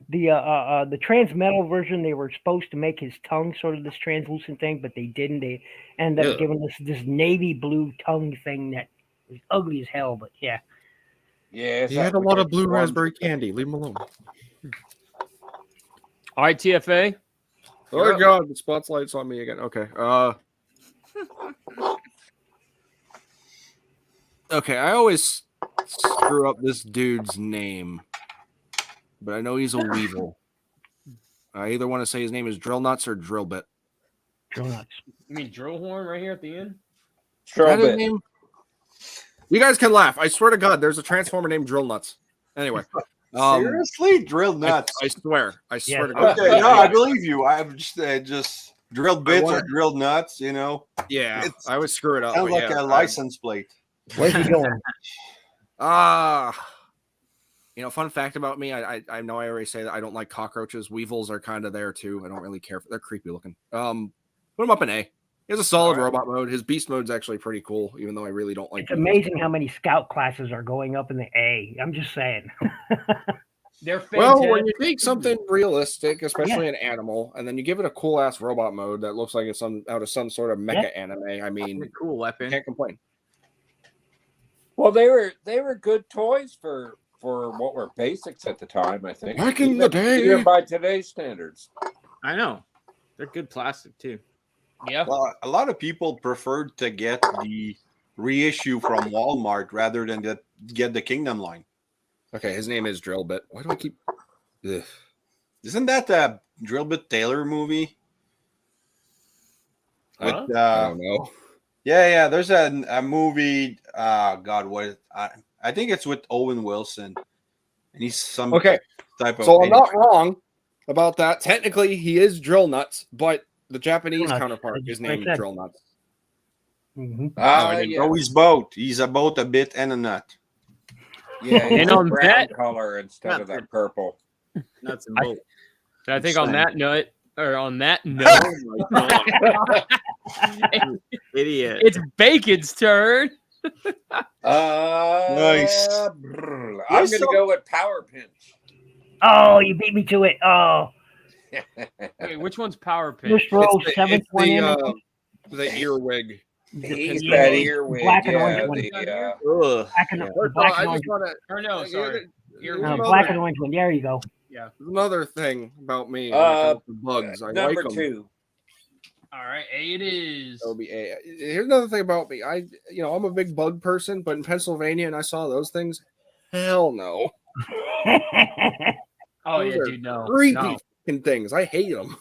Transmetal version. They were supposed to make his tongue sort of this translucent thing, but they didn't. They ended up Yeah. giving us this navy blue tongue thing that was ugly as hell. But yeah, Yeah, he had a lot of blue raspberry candy. Leave him alone. All right, TFA. Oh You're up. god, the spotlight's on me again. Okay. Okay, I always screw up this dude's name, but I know he's a weevil. I either want to say his name is Drill Nuts or Drill Bit. Drill Nuts. You mean drill horn right here at the end? Is that his Strobit. name? You guys can laugh. I swear to God, there's a transformer named Drill Nuts. Anyway, Seriously, drill nuts. I swear. I swear Yeah. to God. Okay, no, I believe you. I'm just drilled bits or wanna- drilled nuts. You know, Yeah, It's- I would screw it up. sounds but like yeah, a license plate. Where's he going? Fun fact about me, I know I already say that I don't like cockroaches. Weevils are kind of there too. I don't really care. They're creepy looking. Put him up in A. He has a solid All right. robot mode. His beast mode's actually pretty cool, even though I really don't like It's weevils. amazing how many scout classes are going up in the A. I'm just saying. They're fantastic. Well, when you take something realistic, especially an animal, and then you give it a cool ass robot mode that looks like it's out of some sort of mecha anime, I mean, It's a cool weapon. can't complain. Well, they were good toys for what were basics at the time. I think Back in the day. even by today's standards. I know. They're good plastic too. Yeah. Well, a lot of people preferred to get the reissue from Walmart rather than get the Kingdom line. Okay, his name is Drillbit. Why do I keep? Ugh. Isn't that a Drillbit Taylor movie? Huh? With, I don't know. yeah. There's a movie. God, what? I think it's with Owen Wilson, and he's some Okay, type of. so I'm not wrong about that. Technically, he is Drill Nuts, but the Japanese Drill Nuts. counterpart I is just named said. Drill Nuts. Mhm. I didn't Yeah, know he's both. He's a both a bit and a nut. yeah. And It's on brown that- color instead of that purple. Nuts and I- bolts. So I think on that note, Idiot. it's Bacon's turn. Nice. I'm going to go with Power Pinch. Oh, you beat me to it. Oh, Wait, which one's Power Pinch? first row, seventh one in. The earwig. He's Yeah, that the earwig. black and Yeah, orange one. Ugh. Black and, Yeah. the black and I orange. just want to. Or no, sorry. Black and orange one. There you go. Yeah. Another thing about me, when it comes to bugs, I like number them. 2. All right, A it is. That'll be A. Here's another thing about me. I'm a big bug person, but in Pennsylvania, and I saw those things. Hell no. Oh Those yeah, are dude, no. Creepy No. fucking things. I hate them.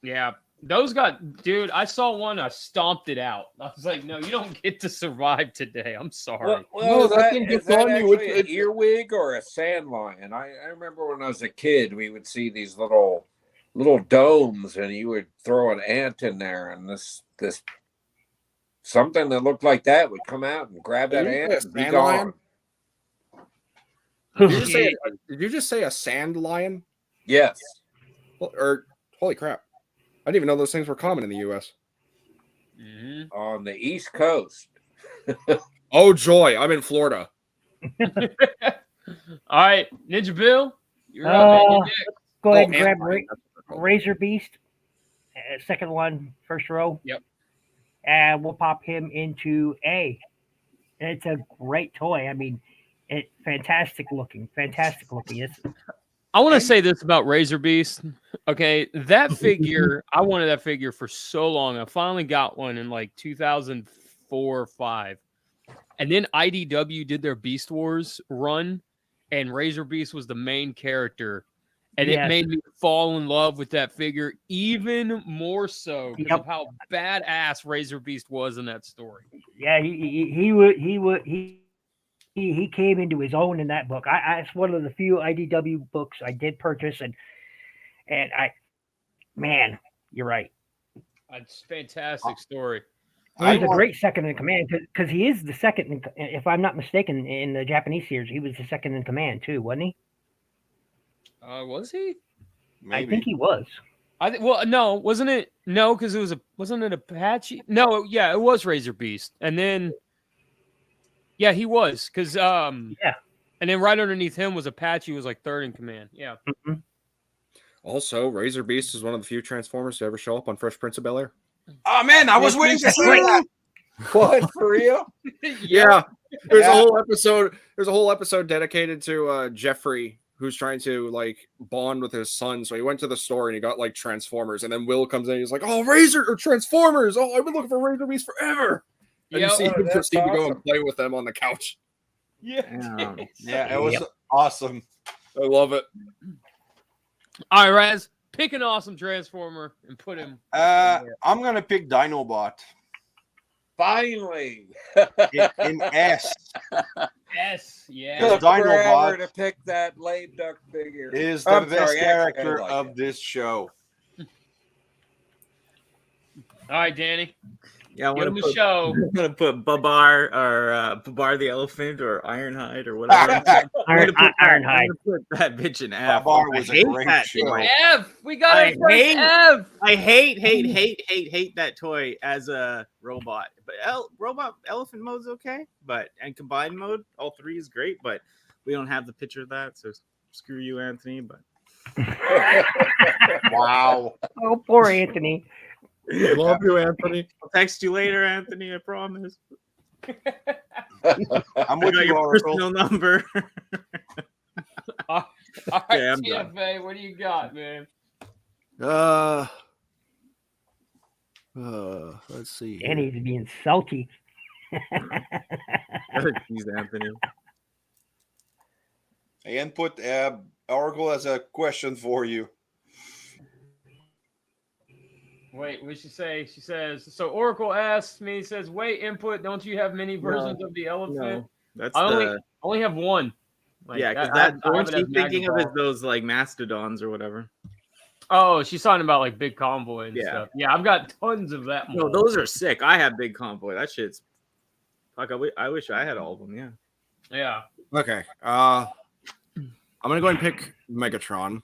Yeah. Those got, dude. I saw one. I stomped it out. I was like, no, you don't get to survive today. I'm sorry. No, is that that, thing is gets that on you. actually an earwig or a sand lion? I remember when I was a kid, we would see these little domes, and you would throw an ant in there, and this something that looked like that would come out and grab that Did you ant say a and be sand gone. lion? Did you just say a sand lion? Yes. Or holy crap! I didn't even know those things were common in the U.S. Mhm. On the East Coast. Oh joy! I'm in Florida. All right, Ninja Bill, you're up, man. You're next. Go ahead Oh, and grab ant lion, that's what they're called. Razor Beast, second one, first row. Yep. And we'll pop him into A. And it's a great toy. I mean, it's fantastic looking. It's, I want to say this about Razor Beast. Okay, that figure, I wanted that figure for so long. I finally got one in like 2004 or 5. And then IDW did their Beast Wars run, and Razor Beast was the main character. And it Yes. made me fall in love with that figure even more so because Yep. of how badass Razor Beast was in that story. yeah, he came into his own in that book. It's one of the few IDW books I did purchase, and man, you're right. It's a fantastic story. He's a great second in command because he is the second, if I'm not mistaken, in the Japanese series. He was the second in command too, wasn't he? Was he? Maybe. I think he was. Well, no, wasn't it? No, because wasn't it Apache? No, yeah, it was Razor Beast, and then yeah, he was because and then right underneath him was Apache, who was like third in command. Yeah. Mhm. Also, Razor Beast is one of the few Transformers to ever show up on Fresh Prince of Bel-Air. Oh man, I was waiting to see that. What, for real? Yeah, there's Yeah. a whole episode. There's a whole episode dedicated to Jeffrey, who's trying to like bond with his son. So he went to the store and he got like Transformers, and then Will comes in. And he's like, "Oh, Razor or Transformers! Oh, I've been looking for Razor Beast forever." And you Yep. see him that's proceed to go awesome. and play with them on the couch. Yeah. Yeah, it was awesome. I love it. All right, Raz, pick an awesome Transformer and put him. I'm gonna pick Dinobot Finally. in S. Yes. Yeah. Good. Took forever Dinobot to pick that lame duck figure. Is the I'm best sorry, character actually, I like of it. this show. All right, Danny. Yeah, I Give want him to the put, show. I'm gonna put Babar or Babar the elephant or Ironhide or whatever. I'm gonna put Ironhide. put that bitch in F. Babar I was a hate great that show. toy. F. We got I a first hate- F. I hate that toy as a robot. But robot elephant mode's okay, but and combined mode, all three is great. But we don't have the picture of that, so screw you, Anthony. But Wow. Oh, poor Anthony. Love you, Anthony. I'll text you later, Anthony. I promise. I'm I with got you, your Oracle. personal number. All right, Okay, I'm done. TFA, what do you got, man? Let's see. Danny's being salty. He's Anthony. Input Oracle has a question for you. Wait, what did she say? She says, so Oracle asks me, says, wait, input, don't you have many versions of the elephant? No, that's I only have one. Like, yeah, because I have what it she's as thinking of is Magnavox. those like mastodons or whatever. Oh, she's talking about like big convoy and Yeah. stuff. Yeah, I've got tons of that. No, mold. those are sick. I have big convoy. That shit's like I wish I had all of them. Yeah. Yeah. Okay. I'm gonna go and pick Megatron,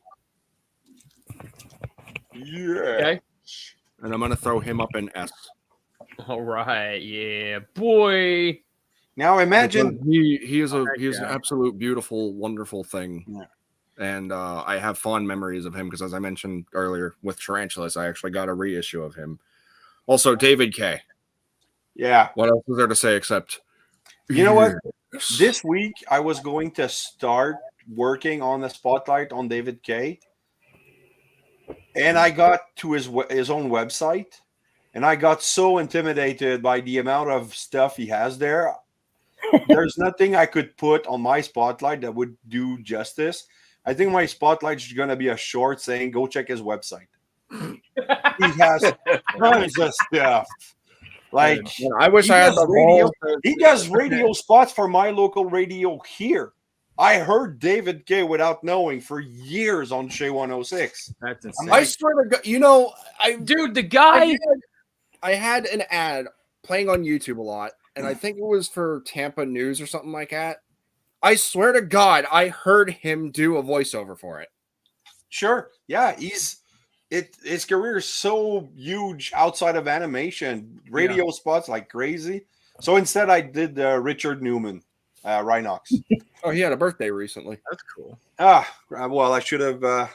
Yeah. Okay. and I'm gonna throw him up in S. All right. Yeah, boy. Now imagine Because he is an Yeah. absolute beautiful, wonderful thing. Yeah. And I have fond memories of him because, as I mentioned earlier, with Tarantulas, I actually got a reissue of him. Also, David K. yeah. What else is there to say except You know what? yes. This week I was going to start working on the spotlight on David K. And I got to his own website, and I got so intimidated by the amount of stuff he has there. There's nothing I could put on my spotlight that would do justice. I think my spotlight is going to be a short saying, "Go check his website." He has tons of stuff. Like I wish he I had does the radio. balls. He does radio spots for my local radio here. I heard David K without knowing for years on Shea 106. That's insane. I swear to God, you know, Dude, the guy. I had an ad playing on YouTube a lot, and I think it was for Tampa News or something like that. I swear to God, I heard him do a voiceover for it. Sure, yeah, his career is so huge outside of animation, radio spots like crazy. So instead, I did Richard Newman, Rhinox. Oh, he had a birthday recently. That's cool. Well, I should have.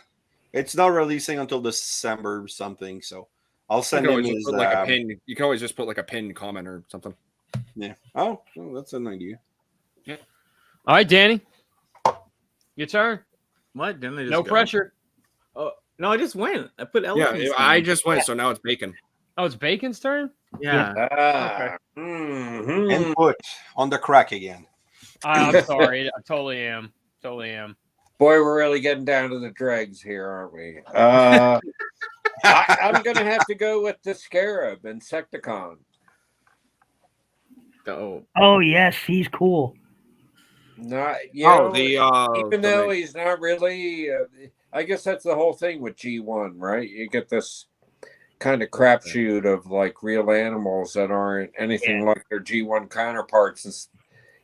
It's not releasing until December or something, so I'll send him his. Put like a pin. You can always just put like a pinned comment or something. Yeah. Oh, that's an idea. All right, Danny. Your turn. What? Didn't they just No go? pressure. Oh no, I just went. I put Yeah, elephants. I just went, so now it's bacon. Oh, it's Bacon's turn? Yeah. Input on the crack again. I'm sorry. I totally am. Totally am. Boy, we're really getting down to the dregs here, aren't we? I'm going to have to go with the Scarab, Insecticon. Oh yes, he's cool. Not, even though he's not really, I guess that's the whole thing with G1, right? You get this kind of crapshoot of like real animals that aren't anything like their G1 counterparts,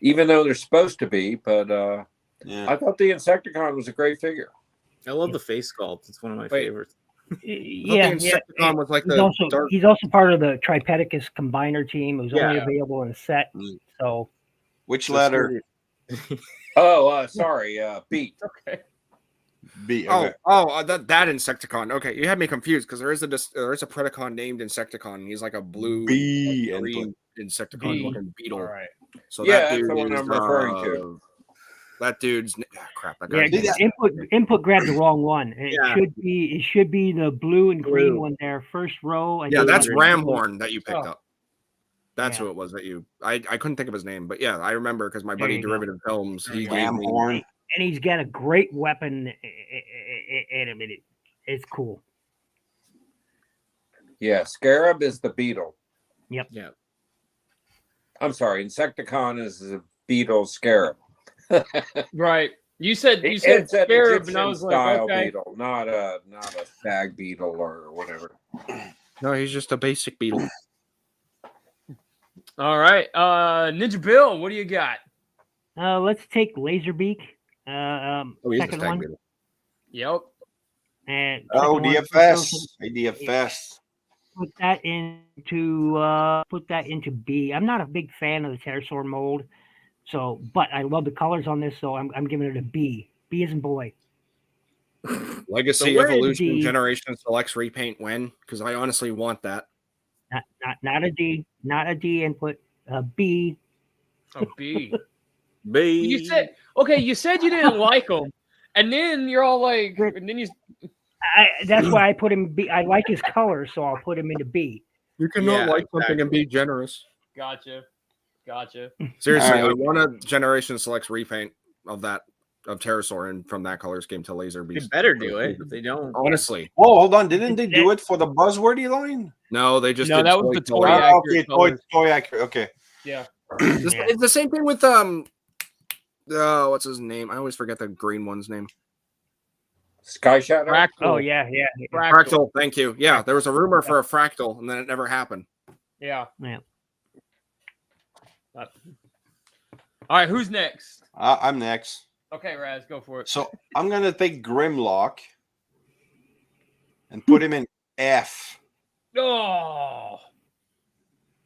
even though they're supposed to be. But I thought the Insecticon was a great figure. I love the face sculpt. It's one of my favorites. Insecticon was like he's also part of the Tripedicus combiner team. It was only available in a set. So, which letter? Sorry, B. Okay. B. Okay. That Insecticon. Okay, you had me confused because there is a Predacon named Insecticon. He's like a blue B and green Insecticon looking beetle. All right. So Yeah, that dude that's the one is, I'm referring to. That dude's crap. I yeah, gotta input grabbed the wrong one. It should be the blue and green one there, first row. Yeah, that's Ramhorn that you picked up. That's who it was that you. I couldn't think of his name, but yeah, I remember because my buddy Derivative Films, he gave me. Ramhorn. And he's got a great weapon in him. It's cool. Yeah, Scarab is the beetle. Yep. Yeah. I'm sorry, Insecticon is the beetle Scarab. Right. You said It's an Scarab, and I Egyptian was like, style okay. beetle, not a stag beetle or whatever. No, he's just a basic beetle. All right. Ninja Bill, what do you got? Let's take Laserbeak. He's a Second stag one. beetle. Yep. And DFS. DFS. Put that into B. I'm not a big fan of the pterosaur mold, but I love the colors on this, so I'm giving it a B. B as in boy. Legacy, So where is Evolution, D? Generation, Selects, Repaint, when? Because I honestly want that. Not a D. Not a D input. B. Oh, B. B. You said you didn't like him, and then you're all like, and then you. That's why I put him B. I like his color, so I'll put him into B. You cannot like something and be generous. Gotcha. Seriously, I want a Generation Selects repaint of Pterosaur and from that color scheme to Laser Beast. They better do it if they don't. Honestly. Oh, hold on. Didn't they do it for the Buzzworthy line? No, they just did that was the toy. Okay, toy accurate. Okay. Yeah. It's the same thing with what's his name? I always forget the green one's name. Sky Shadow? Fractal. Oh yeah. Fractal. Thank you. Yeah, there was a rumor for a Fractal, and then it never happened. Yeah. Yeah. All right, who's next? I'm next. Okay, Raz, go for it. So I'm gonna take Grimlock and put him in F. Oh,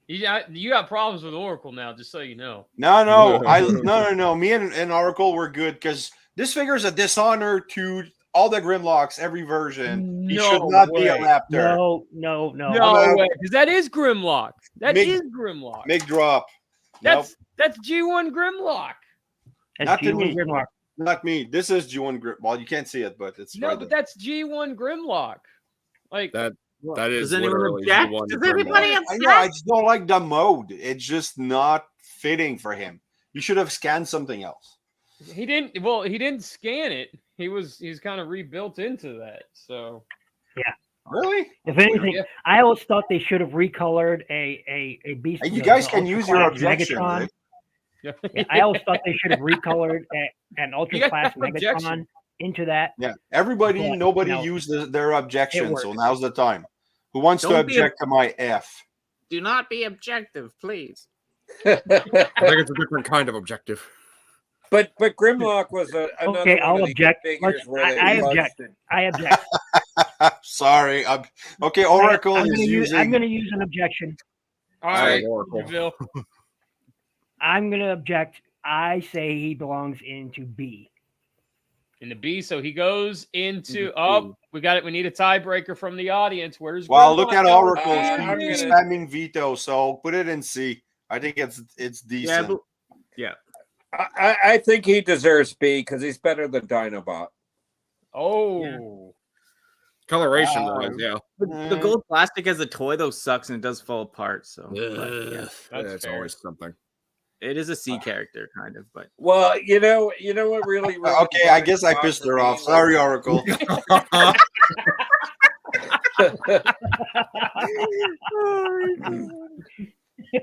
you got problems with Oracle now, just so you know. No. Me and Oracle were good because this figure is a dishonor to all the Grimlocks, every version. He should not be a Raptor. No way, because that is Grimlock. That is Grimlock. Big drop. That's G1 Grimlock. Not me. Grimlock. Not me. This is G1 Grimlock. Well, you can't see it, but it's but that's G1 Grimlock. Like that is. Does anyone literally object? G1 Does anybody Grimlock. object? I just don't like the mode. It's just not fitting for him. You should have scanned something else. He didn't scan it. He's kind of rebuilt into that. So Really? If anything, Yeah. I always thought they should have recolored a beast. Hey, you the guys Ultra can use your Class objection, Megatron. right? Yeah, I always thought they should have recolored an Ultra You guys Class have objection. Megatron into that. Yeah. Everybody, But, nobody no, used their objection, works. so now's the time. Who wants to Don't be object to my F? Do not be objective, please. I think it's a different kind of objective. But Grimlock was another Okay, one I'll of these object. figures where they I fudged object. it. I object. Sorry. Okay, Oracle I'm is gonna use. I'm using. going to use an objection. All Sorry, right, Oracle. Bill. I'm going to object. I say he belongs into B. In the B, so he goes into. B. Oh, we got it. We need a tiebreaker from the audience. Where's Well, Grimlock look at going? Oracle. I'm She's gonna- spamming veto, so put it in C. I think it's Yeah, decent. but yeah. I think he deserves B because he's better than Dinobot. Oh, Coloration wise, yeah. The gold plastic as a toy though sucks and it does fall apart. So but, yeah, That's It's fair. always something. it is a C character kind of, but Well, you know what really. ruined Okay, I guess I Dinobot pissed for her me off. was- Sorry, Oracle.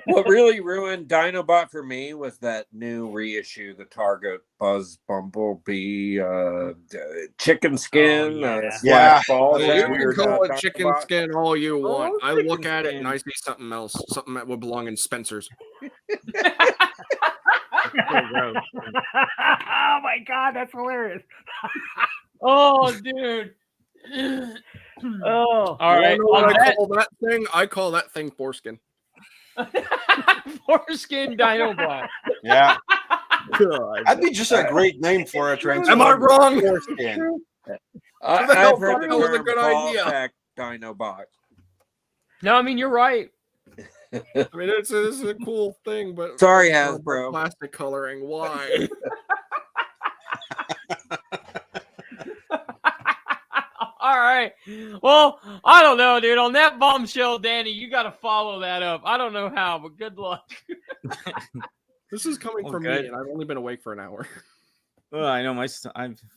What really ruined Dinobot for me was that new reissue, the Target Buzz Bumblebee chicken skin. Oh, yeah. Yeah. Balls Oh, You that's can weird, call it Dinobot. chicken skin all you want. I chicken look at it skin. and I see something else, something that would belong in Spencer's. it's so gross. Oh my god, that's hilarious. oh, dude. Oh, All right. You know what on I that- call that thing? I call that thing foreskin. Foreskin Dinobot. Yeah, God. that'd be just a great name for a transformer. Am I wrong? Foreskin. Who the hell I've heard thought the that was a term good idea? fallback Dinobot. No, I mean you're right. I mean, it's a cool thing, but Sorry, Oh, Hasbro. plastic coloring. Why? All right. Well, I don't know, dude. On that bombshell, Danny, you got to follow that up. I don't know how, but good luck. This is coming Oh, from good. me, and I've only been awake for an hour. Oh, I know my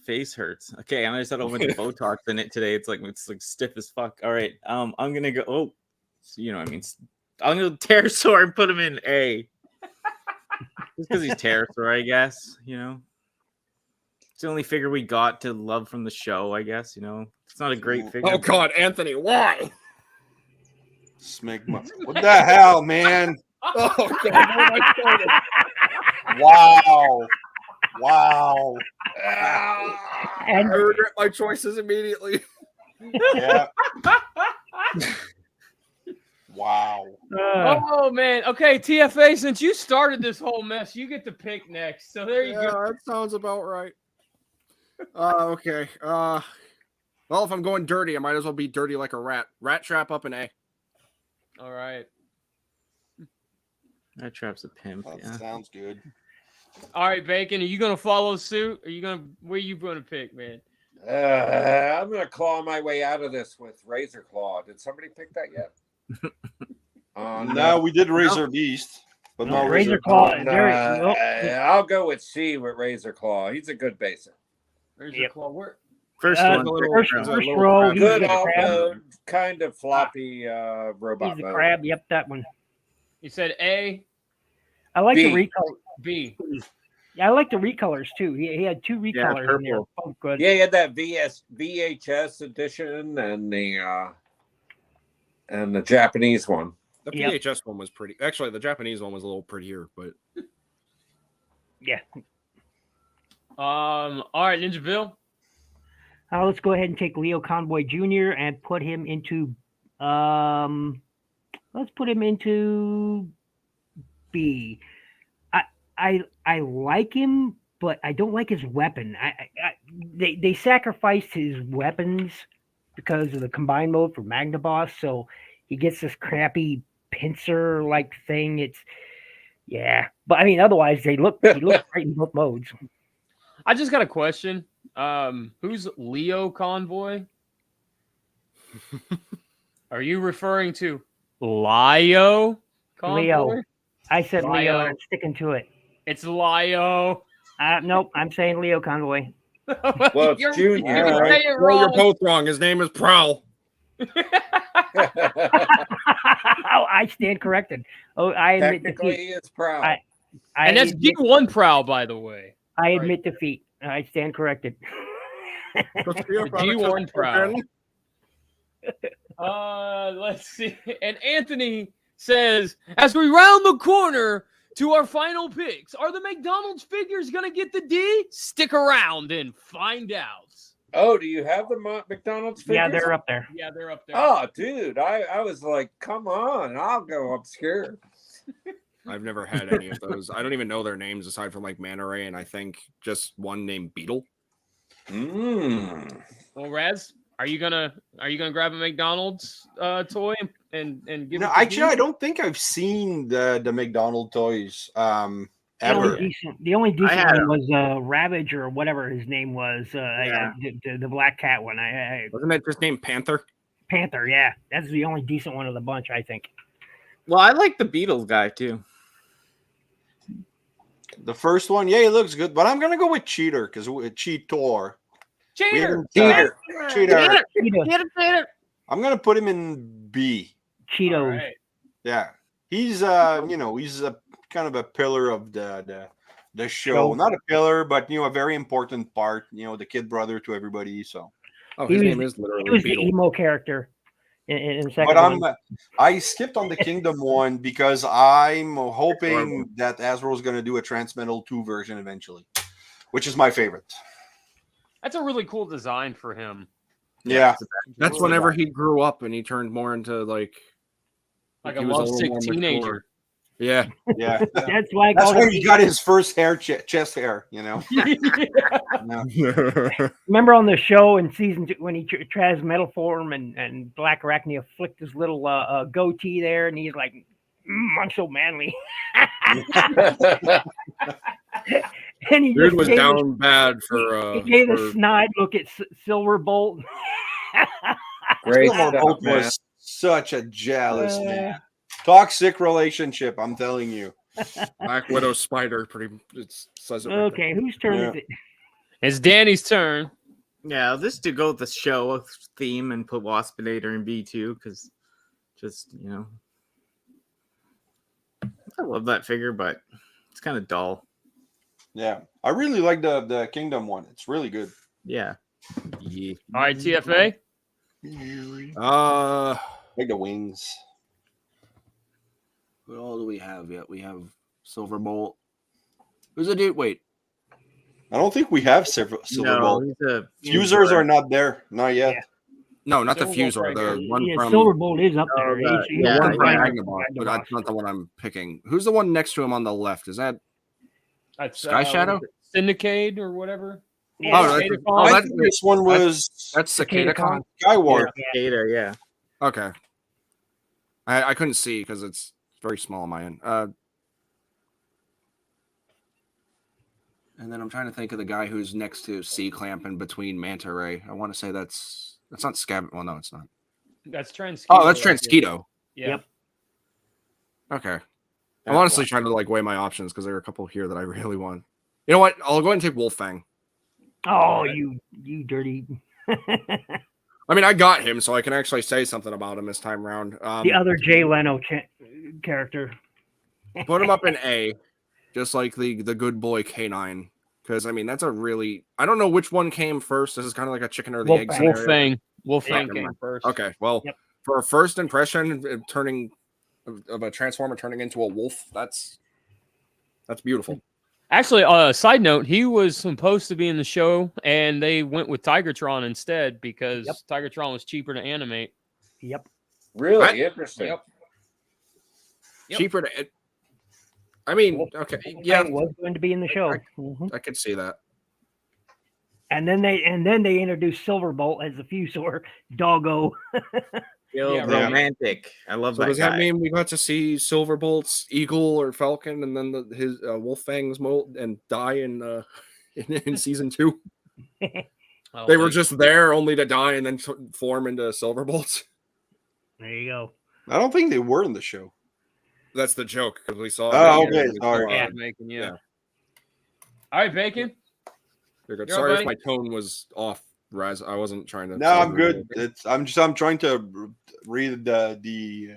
face hurts. Okay, I just had a bunch of Botox in it today. It's like stiff as fuck. All right, I'm gonna go. Oh, so you know what I mean. I'm gonna Pterosaur and put him in A. Just because he's Pterosaur, I guess. You know, it's the only figure we got to love from the show. I guess you know it's not a great figure. Oh God, Anthony, why? Smegma. What the hell, man? Oh God, what have I started? Wow. Wow. I and regret my choices immediately. Yeah. Wow. Oh man. Okay, TFA. Since you started this whole mess, you get to pick next. So there you Yeah, go. that sounds about right. Okay. Well, if I'm going dirty, I might as well be dirty like a rat. Rat trap up an A. All right. That trap's a pimp. That Yeah. sounds good. All right, Bacon. Are you gonna follow suit? Are you gonna? Where you gonna pick, man? I'm gonna claw my way out of this with Razor Claw. Did somebody pick that yet? No, we did Razor Beast, but No, no Razor Razor Claw. Claw. Nope. I'll go with C with Razor Claw. He's a good basic. Where's Yep. the claw? Where? First Uh, one. first There's a first little row. crab. He's Good the all crab. mode, kind of floppy robot He's the mode. crab. Yep, that one. You said A, I like the B. recolor. B. Yeah, I like the recolors too. He had two recolors in there. purple. Both good. Yeah, he had that VHS edition and the Japanese one. The Yep. PHS one was pretty. Actually, the Japanese one was a little prettier, but Yeah. All right, Ninja Bill. Let's go ahead and take Leo Convoy Jr. and put him into let's put him into B. I like him, but I don't like his weapon. They sacrificed his weapons because of the combined mode for Magnaboss, so he gets this crappy pincer like thing. It's but I mean otherwise he looks great in both modes. I just got a question. Who's Leo Convoy? Are you referring to Lio Convoy? Leo. I said Leo Lio. and I'm sticking to it. It's Lio. Nope, I'm saying Leo Convoy. Well, it's You're Junior, gonna right? say it well, you're wrong. both wrong. His name is Prowl. I stand corrected. Oh, I admit Technically, defeat. he is proud. I And that's admit, D1 prowl, by the way. I admit defeat. I stand corrected. G1 prowl. Let's see. And Anthony says, as we round the corner to our final picks, are the McDonald's figures going to get the D? Stick around and find out. Oh, do you have the McDonald's figures? Yeah, they're up there. Yeah, they're up there. Oh, dude, I was like, come on, I'll go obscure. I've never had any of those. I don't even know their names aside from like Manta Ray and I think just one named Beetle. Well, Raz, are you gonna grab a McDonald's toy and give No, it to actually, D? I don't think I've seen the McDonald toys ever. The only decent had one was Ravage or whatever his name was. Yeah. The black cat one. Wasn't that just named Panther? Panther. Yeah, that's the only decent one of the bunch, I think. Well, I like the Beatles guy too. The first one, yeah, he looks good, but I'm gonna go with Cheater because Cheetor. Cheater. Cheater. Cheeto. I'm gonna put him in B. Cheetos. All right. Yeah, he's he's a kind of a pillar of the show. Not a pillar, but a very important part. The kid brother to everybody. So, His name is He literally was the Beetle. emo character in the second but one. I skipped on the Kingdom one because I'm hoping that Hasbro's gonna do a Transmetal 2 version eventually, which is my favorite. That's a really cool design for him. Yeah, That's whenever he grew up and he turned more into like Like he a was a lovesick little more teenager. mature. Yeah. yeah. That's why I That's called when him. he got his first chest hair. Yeah. Remember on the show in season 2 when he tries metal form and Black Arachnia flicked his little goatee there, and he's like, I'm so manly. And he Dude just was gave down bad for he gave for- a snide look at Silverbolt. Great Silverbolt stuff, man. was such a jealous man. Toxic relationship, I'm telling you. Black Widow Spider. It says it. Right Okay, whose turn Yeah. is it? It's Danny's turn. Yeah, I'll just to go with the show theme and put Waspinator in B2 because I love that figure, but it's kind of dull. Yeah, I really like the Kingdom one. It's really good. Yeah. Yeah. All right, TFA. Like the wings. What all do we have yet? We have Silverbolt. Who's the dude? Wait. I don't think we have Silverbolt. he's a Fusers are not there, not yet. Yeah. No, not the Silverbolt Fusor. right The here. one Yeah, from Silverbolt is up Oh, there. the- He's yeah, the one from yeah. Magnabot, but that's not the one I'm picking. Who's the one next to him on the left? Is that That's Sky Shadow? what is it? Syndicate or whatever. Yeah, Oh, Cicada that's- Con? I that's- think this one was that's Cicada Con? Skyward. Gator, yeah. Okay. I couldn't see because it's very small on my end. And then I'm trying to think of the guy who's next to C Clamp and between Manta Ray. I want to say that's not Scab. Well, no, it's not. That's Transketo. Oh, that's right there. Transketo. Yeah. Yep. Okay. I'm honestly trying to weigh my options because there are a couple here that I really want. You know what? I'll go ahead and take Wolfang. Oh, you dirty. I mean, I got him, so I can actually say something about him this time around. The other Jay Leno character. Put him up in A, just like the good boy K9. Because, I mean, that's a really... I don't know which one came first. This is kind of like a chicken or the egg Wolfang. scenario. Wolfang Yeah. came first. Okay, well, Yep. for a first impression of a Transformer turning into a wolf, that's beautiful. Actually, side note, he was supposed to be in the show, and they went with Tigertron instead because Tigertron was cheaper to animate. Yep. Really interesting. Yep. Cheaper to... I mean, okay, yeah, Wolfang was going to be in the show. Mhm. I could see that. And then they introduced Silverbolt as the Fusor doggo. Feel Yeah, right. romantic. I love So that does guy. that mean we got to see Silverbolt's eagle or falcon, and then his Wolfang's molt and die in season 2? They were just there only to die and then form into Silverbolts. There you go. I don't think they were in the show. That's the joke because we saw. Oh, it. okay, sorry. Yeah, Bacon, yeah. All right, Bacon. You're good. You're Sorry up, if my tone was off Raz. I wasn't trying to. No, I'm good. I'm trying to read the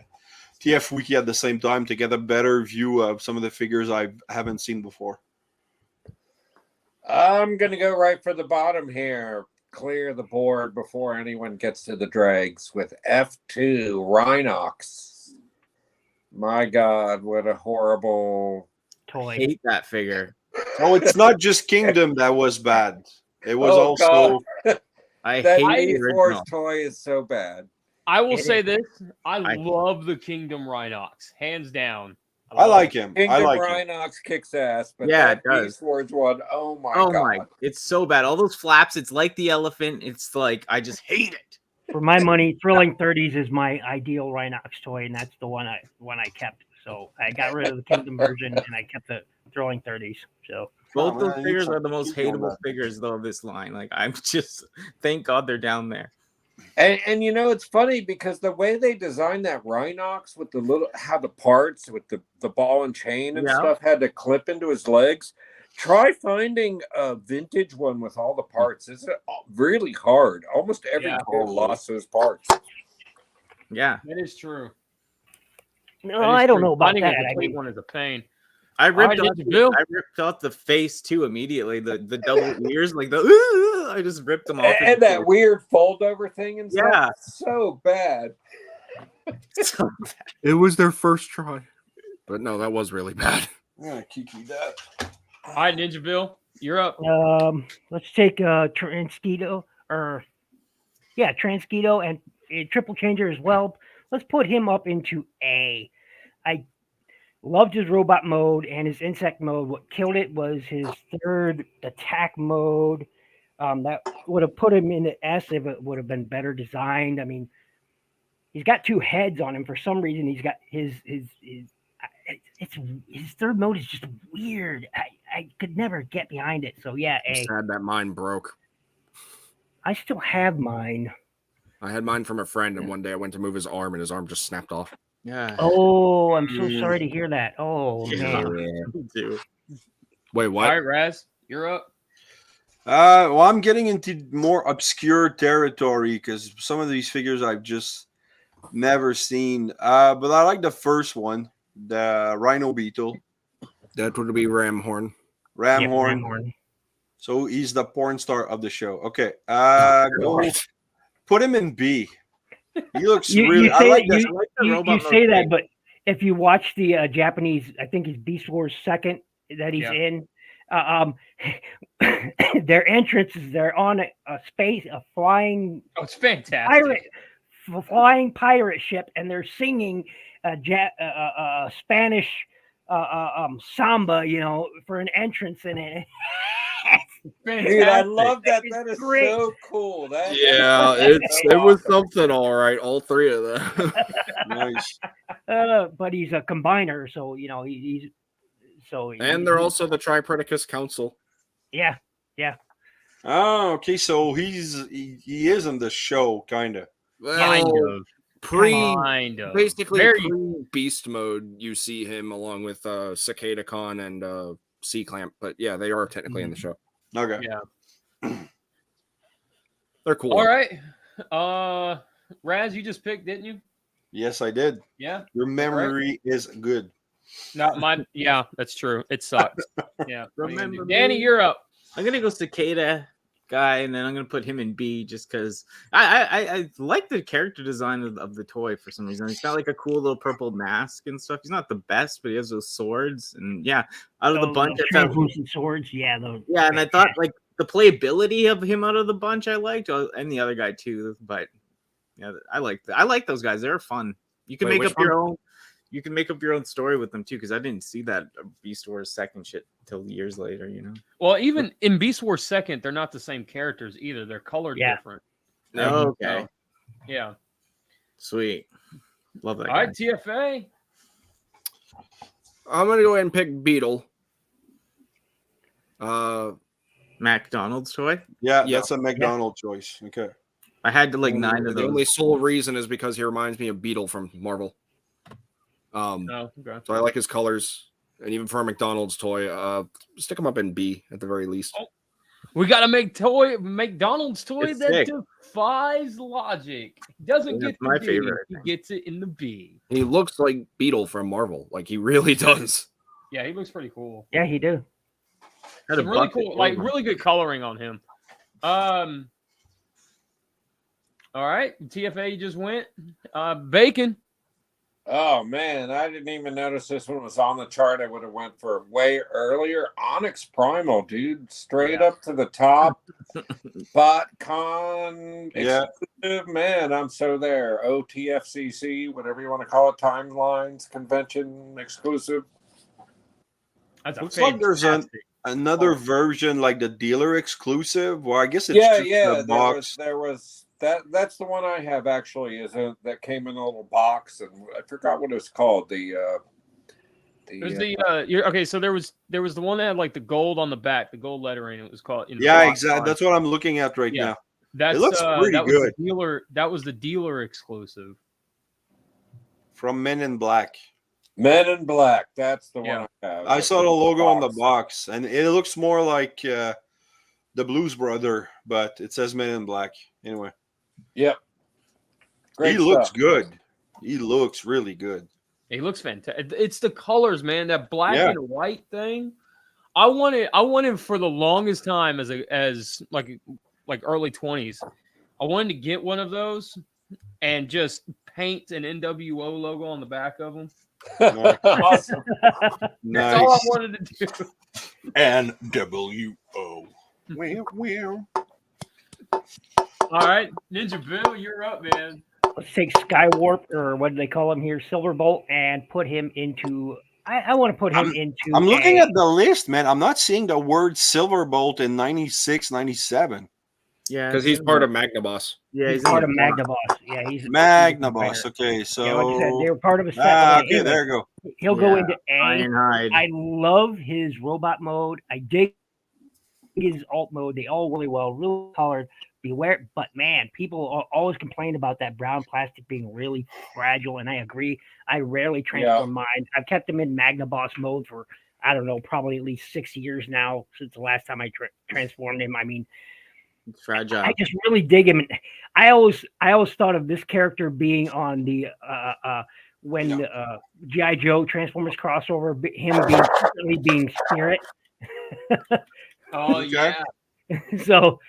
TF wiki at the same time to get a better view of some of the figures I haven't seen before. I'm going to go right for the bottom here. Clear the board before anyone gets to the dregs with F2 Rhinox. My God, what a horrible I Toy. hate that figure. So it's not just Kingdom that was bad. It was Oh, also God. I That hate the Beast Wars original. toy is so bad. I will It say is. this: I I- love the Kingdom Rhinox, hands down. I love like it. him. I Kingdom like him. Rhinox kicks ass, but Yeah, that it does. Beast Wars one, oh my Oh God. my, it's so bad. All those flaps, it's like the elephant. It's like I just hate it. For my money, Thrilling 30s is my ideal Rhinox toy, and that's the one I kept. So I got rid of the Kingdom version, and I kept the Thrilling 30s. So Both Oh, those man, I need figures some are the most keep on hateable that. figures though of this line. Like I'm just thank God they're down there. And you know, it's funny because the way they designed that Rhinox with the little, how the parts with the ball and chain and Yeah. stuff had to clip into his legs. Try finding a vintage one with all the parts. It's really hard. Almost every Yeah. kid lost those parts. Yeah. That is true. no, That is I don't true. know about Finding that. a I complete mean, one is a pain. I ripped right, off Ninja Bill. I ripped off the face too immediately. The double ears, like the I just ripped them off. And that weird fold over thing and stuff. Yeah. So bad. So It was their first try, but no, that was really bad. I'm gonna kiki that. All right, Ninja Bill, you're up. let's take Transketo Transketo and a Triple Changer as well. Let's put him up into A. I loved his robot mode and his insect mode. What killed it was his third attack mode. That would have put him in the S if it would have been better designed. I mean, he's got two heads on him for some reason. He's got his third mode is just weird. I could never get behind it. So yeah, A. Sad that mine broke. I still have mine. I had mine from a friend, and one day I went to move his arm, and his arm just snapped off. yeah. Oh, I'm so sorry to hear that. Oh Yeah. man. Dude. Wait, All what? right, Raz, you're up. Well, I'm getting into more obscure territory because some of these figures I've just never seen. But I like the first one, the Rhino Beetle, That would be Ramhorn. Ram Yeah, Horn. Ramhorn. So he's the porn star of the show. Okay. Right. Put him in B. He looks You really. I say like that, that. I like the you robot say mode that, thing. but if you watch the Japanese, I think it's Beast Wars second that he's Yeah. in. Their entrances, they're on a flying Oh, it's fantastic. flying pirate ship, and they're singing Spanish samba, for an entrance in it. Fantastic. Dude, I love that. It's That is great. so cool. That was something, all right. All three of them. Nice. But he's a combiner, so he's so. And they're also the Tripredicus Council. yeah. Oh, okay. So he is in the show, kind of. Kind Well, of. basically Very. pre-beast mode, you see him along with Cicada Con and Sea Clamp. But yeah, they are technically in the show. Okay. Yeah. They're cool. All right. Raz, you just picked, didn't you? Yes, I did. Yeah. Your memory is good. Not mine. Yeah, that's true. It sucks. Yeah. Remember Danny, me? you're up. I'm gonna go Cicada guy, and then I'm gonna put him in B just because I like the character design of the toy for some reason. He's got like a cool little purple mask and stuff. He's not the best, but he has those swords, and yeah, out of the bunch, I felt, translucent swords. Yeah, those. yeah, and I thought like the playability of him out of the bunch I liked, and the other guy too. But yeah, I like those guys. They're fun. You can Wait, make which up your own. You can make up your own story with them too, because I didn't see that Beast Wars second shit until years later. Well, even in Beast Wars second, they're not the same characters either. They're colored Yeah. different. Okay, Yeah. sweet, love that. All Guy. right, TFA. I'm gonna go ahead and pick Beetle. McDonald's toy. Yeah, Yeah. that's a McDonald choice. Okay. I had to like 9 of The those. only sole reason is because he reminds me of Beetle from Marvel. Oh, okay. So I like his colors, and even for a McDonald's toy, stick him up in B at the very least. Oh. We got to make Donald's toy It's that sick. defies logic. He doesn't Yeah, get it's the my D, favorite, I he think. gets it in the B. He looks like Beetle from Marvel. Like he really does. Yeah, he looks pretty cool. Yeah, he do. Had Some a really bucket cool, like over. really good coloring on him. All right, TFA just went. Bacon. Oh man, I didn't even notice this one was on the chart. I would have went for way earlier. Onyx Primal, dude, straight up to the top. BotCon Yeah. exclusive, man. I'm so there. OTFCC, whatever you want to call it, timelines convention exclusive. That's a Looks like there's fantastic. another version, like the dealer exclusive. Well, I guess it's Yeah, just yeah. the box. There was that. That's the one I have actually. That came in a little box, and I forgot what it was called. There's okay. So there was the one that had like the gold on the back, the gold lettering. It was called. Yeah, exactly. That's what I'm looking at right Yeah. now. That's It looks pretty that was good. the dealer. That was the dealer exclusive. From Men in Black. Men in Black. That's the Yeah. one I have. I saw the logo on the box. box, and it looks more like the Blues Brother, but it says Men in Black. Anyway, Yep. Great he looks stuff. good. He looks really good. He looks fantastic. It's the colors, man. That black Yeah. and white thing. I wanted for the longest time as like early 20s. I wanted to get one of those and just paint an NWO logo on the back of them. Awesome. That's all I Nice. wanted to do. NWO. Well. All right, Ninja Bill, you're up, man. Let's take Skywarp, or what do they call him here, Silverbolt, and put him into. I want to put him into. I'm looking at the list, man. I'm not seeing the word Silverbolt in 96, 97. Yeah, Because he's part of Magnaboss. Yeah, He's he's part in of the Magnaboss. Yeah, he's Magnaboss. Okay, so Yeah, like I said, they were part of a set. okay, Anyway, there you go. he'll go Yeah, into A. Ironhide. I love his robot mode. I dig his alt mode. They all really well, really colored. Beware, but man, people always complain about that brown plastic being really fragile, and I agree. I rarely transform mine. I've kept them in Magnaboss mode for I don't know, probably at least 6 years now since the last time I transformed him. I mean, It's fragile. I just really dig him. And I always thought of this character being on the when G.I. Joe Transformers crossover, him being Spirit. Oh Okay. yeah. So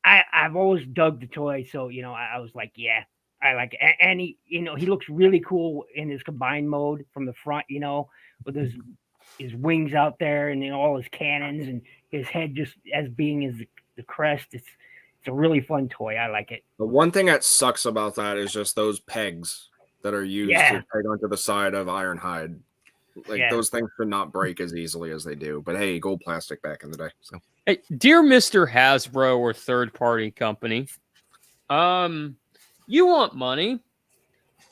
I've always dug the toy. So I was like, yeah, I like it. And he he looks really cool in his combined mode from the front. With his wings out there and all his cannons and his head just as being as the crest. It's a really fun toy. I like it. The one thing that sucks about that is just those pegs that are used to peg onto the side of Ironhide. Like those things could not break as easily as they do. But hey, gold plastic back in the day. So Hey, dear Mr. Hasbro or third-party company, you want money?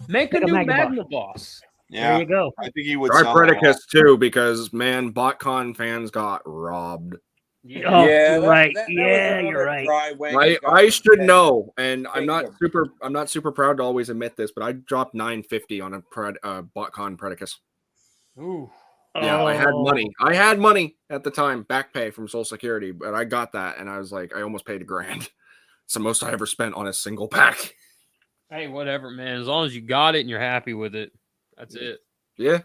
Make a new Magnaboss. Yeah, there you go. I think he would try sell that. Predicus too, because man, BotCon fans got robbed. Oh, Yeah, you're that- right. that was Yeah, another you're right. dry wing I got should from know, and I'm Kingdom. not super proud to always admit this, but I dropped $9.50 on a BotCon Predicus. Ooh. Yeah, I had Oh. money. I had money at the time, back pay from Social Security, but I got that, and I was like, I almost paid $1,000. It's the most I ever spent on a single pack. Hey, whatever, man. As long as you got it and you're happy with it, that's it. Yeah,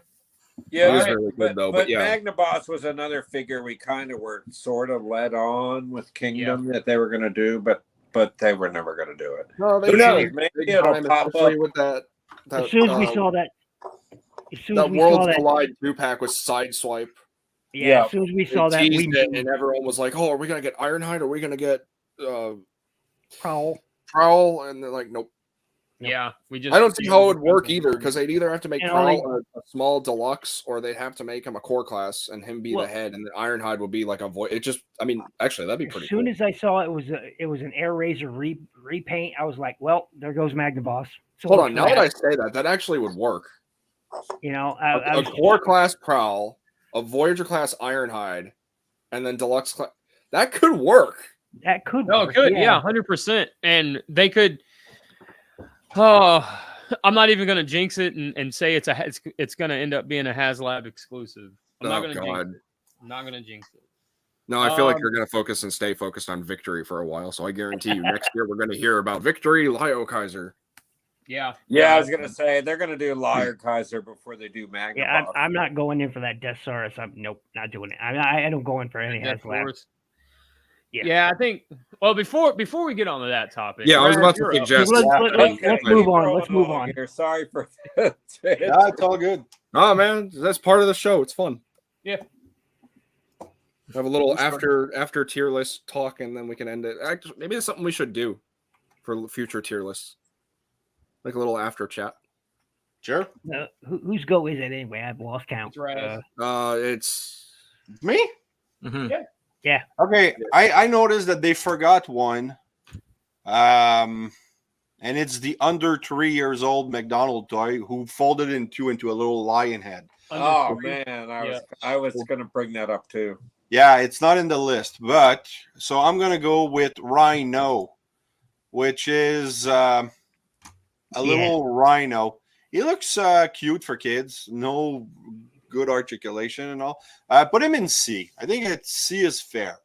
Yeah, It was right. really good, though, But but yeah. Magnaboss was another figure we kind of were sort of led on with Kingdom that they were going to do, but they were never going to do it. No, Who knows? Maybe big it'll time, pop especially up. with that As soon as we saw that, that Worlds Collide 2-pack with Sideswipe. Yeah. As soon as we They saw that, we teased it, and everyone was like, "Oh, are we gonna get Ironhide? Or are we gonna get Prowl. Prowl?" And they're like, "Nope." Yeah, we just. I don't see how it would work either, because they'd either have to make And Prowl a small deluxe, or they'd have to make him a core class and him be Well- the head, and the Ironhide would be like a voice. It just, I mean, actually, that'd be As pretty soon cool. as I saw it was an Air Razor repaint, I was like, well, there goes Magnaboss. So Hold on, now that I say that actually would work. I A was core class Prowl, a Voyager class Ironhide, and then deluxe class. That could work. that could No, it work, could. Yeah, 100%. And they could. Oh, I'm not even going to jinx it and say it's going to end up being a HasLab exclusive. I'm not Oh going to jinx God. it. I'm not going to jinx it. No, I feel like you're going to focus and stay focused on Victory for a while. So I guarantee you next year we're going to hear about Victory, Lyo Kaiser. Yeah. Yeah, I was gonna say they're gonna do Liar Kaiser before they do Magna. Yeah, I'm not going in for that Death Saurus. Nope, not doing it. I don't go in for any Death HasLab. Force. Yeah, I think. Well, before we get on to that topic, Yeah, I was about to you're up. suggest. Let's move on. Let's move on. Here. Sorry for Yeah, it's all good. Oh man, that's part of the show. It's fun. Yeah. Have a little after tier list talk, and then we can end it. Actually, maybe that's something we should do for future tier lists, like a little after chat. Sure. Whose go is it anyway? I've lost count. It's Raz. It's Me? Mhm. Yeah. Okay, I noticed that they forgot one. And it's the under 3 years old McDonald toy who folded into a little lion head. Oh man, I was gonna bring that up too. Yeah, it's not in the list, but so I'm gonna go with Rhino, which is a little rhino. He looks cute for kids. No good articulation and all. Put him in C. I think C is fair.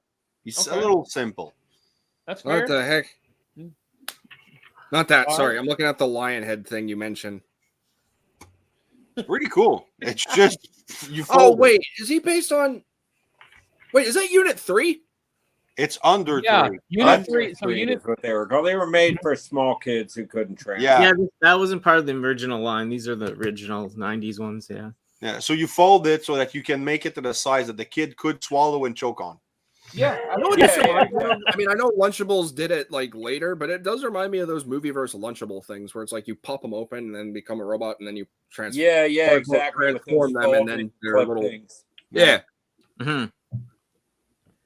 He's a little simple. That's fair. what the heck? Not that. All Sorry, right. I'm looking at the lion head thing you mentioned. Pretty cool. It's just you. Oh fold it. wait, is he based on? Wait, is that Unit 3? It's under 3. Unit 3. So Three Unit is what they were called. They were made for small kids who couldn't train. Yeah. That wasn't part of the original line. These are the original 90s ones. Yeah. Yeah, so you fold it so that you can make it to the size that the kid could swallow and choke on. Yeah, I know what what this you're reminds me of. I mean, I know Lunchables did it like later, but it does remind me of those Movieverse Lunchable things where it's like you pop them open and then become a robot and then you transform. Yeah, exactly. with Transform those them and folding then they're clip little. things. Yeah. Mhm.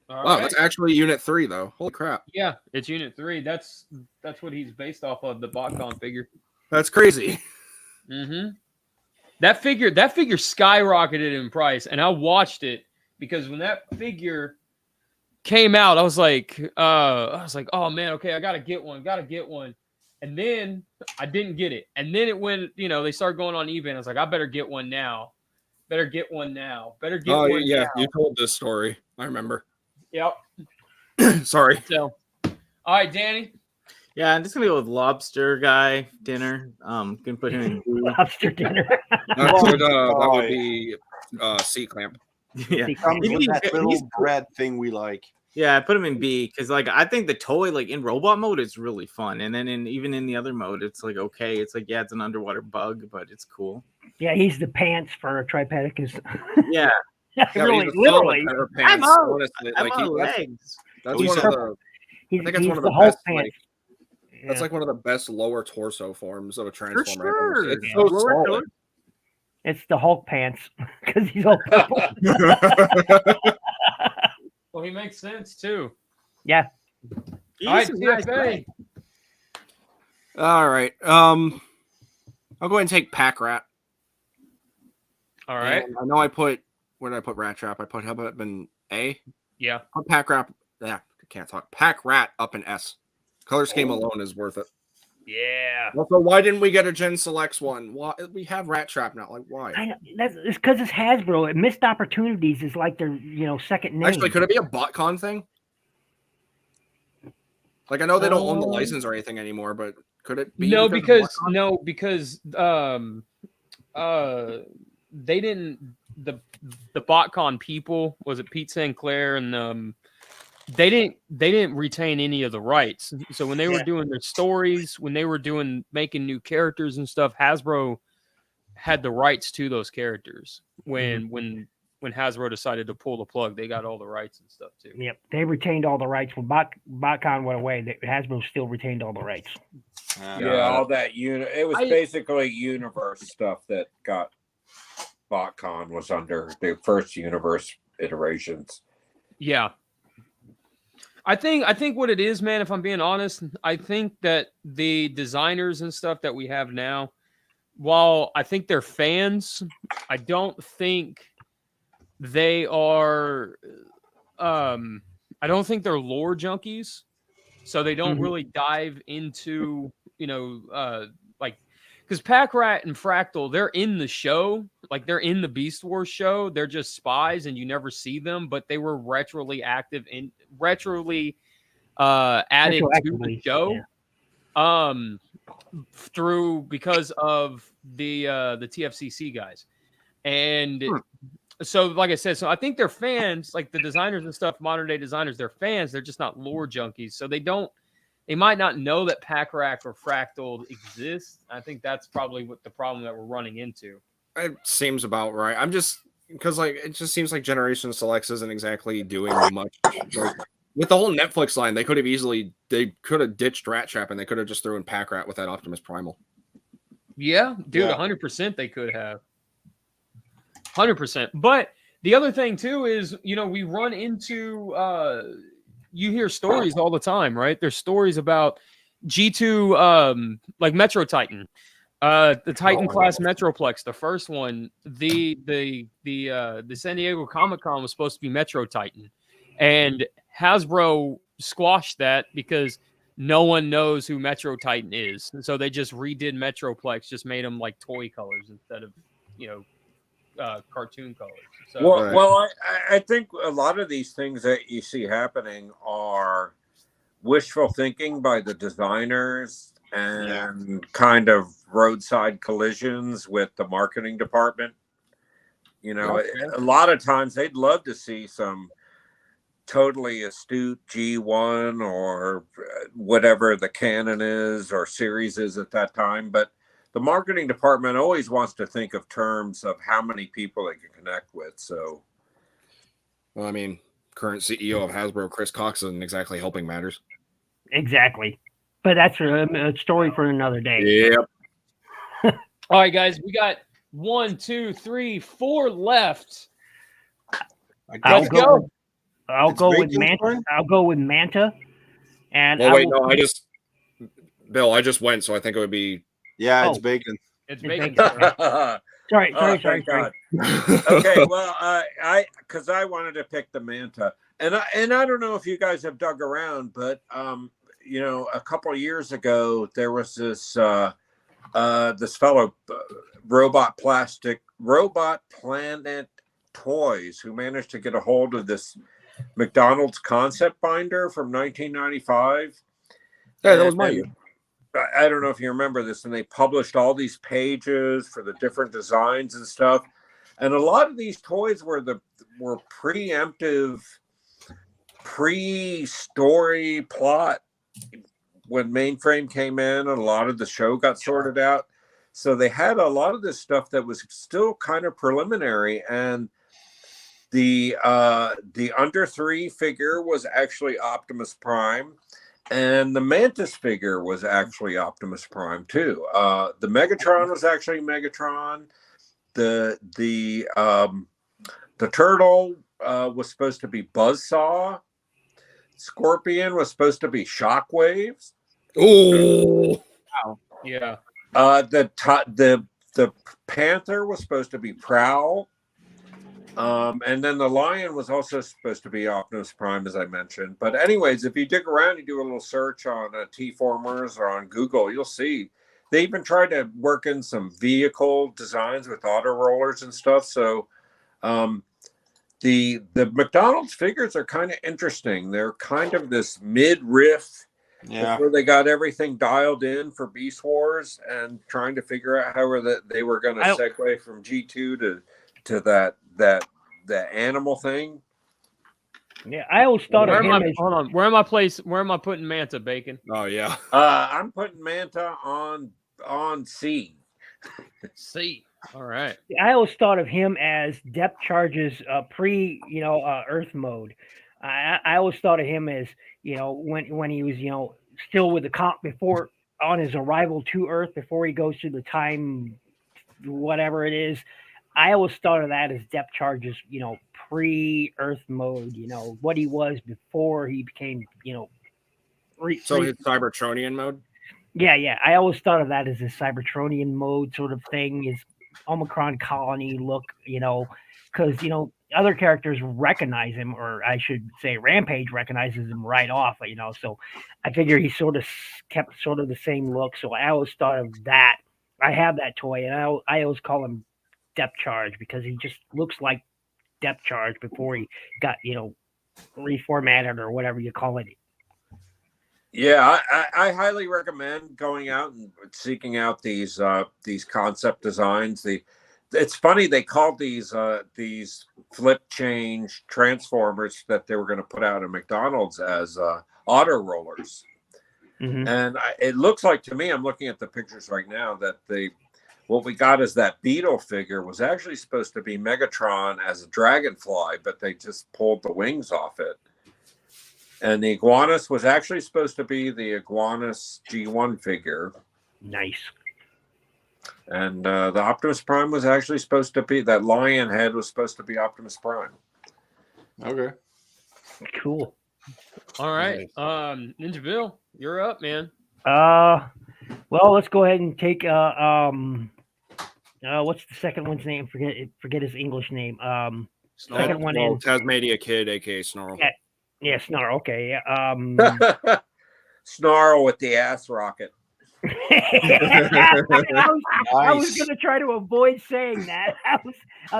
All Wow, right. that's actually Unit 3 though. Holy crap. Yeah, it's Unit 3. That's what he's based off of, the BotCon figure. That's crazy. Mm-hmm. That figure skyrocketed in price, and I watched it because when that figure came out, I was like, oh man, okay, I gotta get one. And then I didn't get it. And then it went, they started going on eBay, and I was like, I better get one now. Better get one now. Oh yeah, you told this story. I remember. Yep. Sorry. So, all right, Danny. Yeah, I'm just gonna go with lobster guy dinner. Can put him in. B. Lobster dinner. That would be C clamp. Yeah, It comes with that he's little bread thing we like. Yeah, I put him in B because I think the toy in robot mode is really fun, and then even in the other mode it's okay. It's it's an underwater bug, but it's cool. Yeah, he's the pants for Tripedicus. Yeah, really, literally. I'm honestly, I'm on legs. That's one of the. I think that's one of the Hulk best. pants. That's like one of the best lower torso forms of a transformer. sure. It's so solid. It's the Hulk pants because he's all purple. Well, he makes sense too. Yeah. All right, TFA. All right. I'll go ahead and take Pack Rat. All right. And I know where did I put Rat Trap? I put how about in A? Yeah. Put Pack Rat. Yeah, I can't talk. Pack Rat up in S. Color scheme alone is worth it. Yeah. Also, why didn't we get a Gen Selects one? Why we have Rat Trap now? Like, why? I know, it's because it's Hasbro. Missed opportunities is like their second name. Actually, could it be a BotCon thing? Like, I know they don't own the license or anything anymore, but could it be? Because they didn't the BotCon people, was it Pete Sinclair and they didn't retain any of the rights. So when they were doing their stories, when they were making new characters and stuff, Hasbro had the rights to those characters. When Hasbro decided to pull the plug, they got all the rights and stuff too. Yep, they retained all the rights. When BotCon went away, Hasbro still retained all the rights. All that it was basically universe stuff that got BotCon was under the first universe iterations. Yeah. I think what it is, man, if I'm being honest, I think that the designers and stuff that we have now, while I think they're fans, I don't think they are I don't think they're lore junkies. So they don't really dive into, because Pack Rat and Fractal, they're in the show, like they're in the Beast Wars show. They're just spies, and you never see them, but they were retroly active and retroly added to the Retroactively, show. yeah. Through because of the TFCC guys, and so like I said, so I think they're fans, like the designers and stuff, modern day designers. They're fans. They're just not lore junkies, so they might not know that Pack Rat or Fractal exists. I think that's probably what the problem that we're running into. It seems about right. I'm just because like it just seems like Generation Selects isn't exactly doing much. Like, with the whole Netflix line, they could have ditched Rat Trap and they could have just threw in Pack Rat with that Optimus Primal. Yeah, dude, 100% they could have. 100%. But the other thing too is, we run into you hear stories all the time, right? There's stories about G2 like Metro Titan. The Titan class Metroplex, the first one, the San Diego Comic-Con was supposed to be Metro Titan. And Hasbro squashed that because no one knows who Metro Titan is. And so they just redid Metroplex, just made them like toy colors instead of, cartoon colors. So, well, I think a lot of these things that you see happening are wishful thinking by the designers and kind of roadside collisions with the marketing department. A lot of times they'd love to see some totally astute G1 or whatever the canon is or series is at that time, but the marketing department always wants to think of terms of how many people they can connect with. So, well, I mean, current CEO of Hasbro, Chris Cox, isn't exactly helping matters. Exactly, but that's a story for another day. Yep. All right, guys, we got 1, 2, 3, 4 left. Let's go. I'll go with Manta. I'll go with Manta. And Bill, I just went, so I think it would be. Yeah, it's Bacon. It's Bacon. Sorry. Okay, well, because I wanted to pick the Manta, and I don't know if you guys have dug around, but a couple of years ago there was this this fellow, Robot Planet Toys, who managed to get a hold of this McDonald's concept binder from 1995. Yeah, that was my. I don't know if you remember this, and they published all these pages for the different designs and stuff. And a lot of these toys were preemptive, pre-story plot when Mainframe came in, and a lot of the show got sorted out. So they had a lot of this stuff that was still kind of preliminary, and the Under 3 figure was actually Optimus Prime. And the Mantis figure was actually Optimus Prime too. The Megatron was actually Megatron. The turtle was supposed to be Buzzsaw. Scorpion was supposed to be Shockwaves. Oh, wow. Yeah. The Panther was supposed to be Prowl. And then the lion was also supposed to be Optimus Prime, as I mentioned. But anyways, if you dig around, you do a little search on T-Formers or on Google, you'll see they even tried to work in some vehicle designs with auto rollers and stuff. So the McDonald's figures are kind of interesting. They're kind of this mid-riff before they got everything dialed in for Beast Wars and trying to figure out how they were going to segue from G2 to that animal thing. Yeah, I always thought of him as. Hold on. Where am I putting Manta, Bacon? Oh yeah. I'm putting Manta on C. C. All right. I always thought of him as depth charges pre Earth mode. I always thought of him as when he was still with the comp before on his arrival to Earth before he goes through the time whatever it is. I always thought of that as depth charges, pre-Earth mode, what he was before he became, so his Cybertronian mode? Yeah. I always thought of that as a Cybertronian mode sort of thing, his Omicron colony look, because, other characters recognize him, or I should say Rampage recognizes him right off, so I figure he sort of kept sort of the same look. So I always thought of that I have that toy, and I always call him Depth Charge because he just looks like Depth Charge before he got reformatted or whatever you call it. Yeah, I highly recommend going out and seeking out these concept designs. It's funny they called these flip change transformers that they were going to put out at McDonald's as auto rollers. Mm-hmm. And it looks like to me, I'm looking at the pictures right now, that what we got as that Beetle figure was actually supposed to be Megatron as a dragonfly, but they just pulled the wings off it. And the Iguanus was actually supposed to be the Iguanus G1 figure. Nice. And the Optimus Prime was actually supposed to be, that lion head was supposed to be Optimus Prime. Okay. Cool. All right. Ninja Bill, you're up, man. Well, let's go ahead and take what's the second one's name? Forget his English name. Second one in Tasmania Kid, aka Snarl. Yeah, Snarl. Okay, yeah. Snarl with the ass rocket. I was going to try to avoid saying that. I was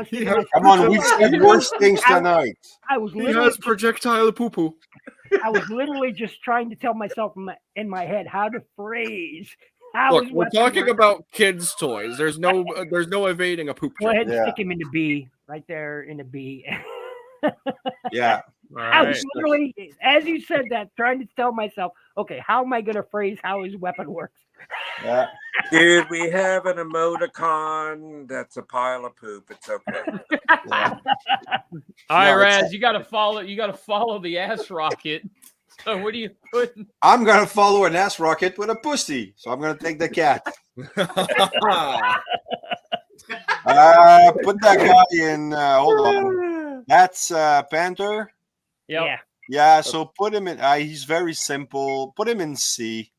thinking, come on, we said worse things tonight. He has projectile poo poo. I was literally just trying to tell myself in my head how to phrase. Look, we're talking about kids' toys. There's no evading a poop. Go ahead and stick him in the B, right there in the B. Yeah. I was literally, as you said that, trying to tell myself, okay, how am I going to phrase how his weapon works? Yeah. Dude, we have an emoticon that's a pile of poop. It's okay. Yeah. All right, Raz, you gotta follow the ass rocket. So what do you put? I'm gonna follow an ass rocket with a pussy, so I'm gonna take the cat. Put that guy in. Hold on. That's Panther. Yep. Yeah. Yeah. So put him in. He's very simple. Put him in C.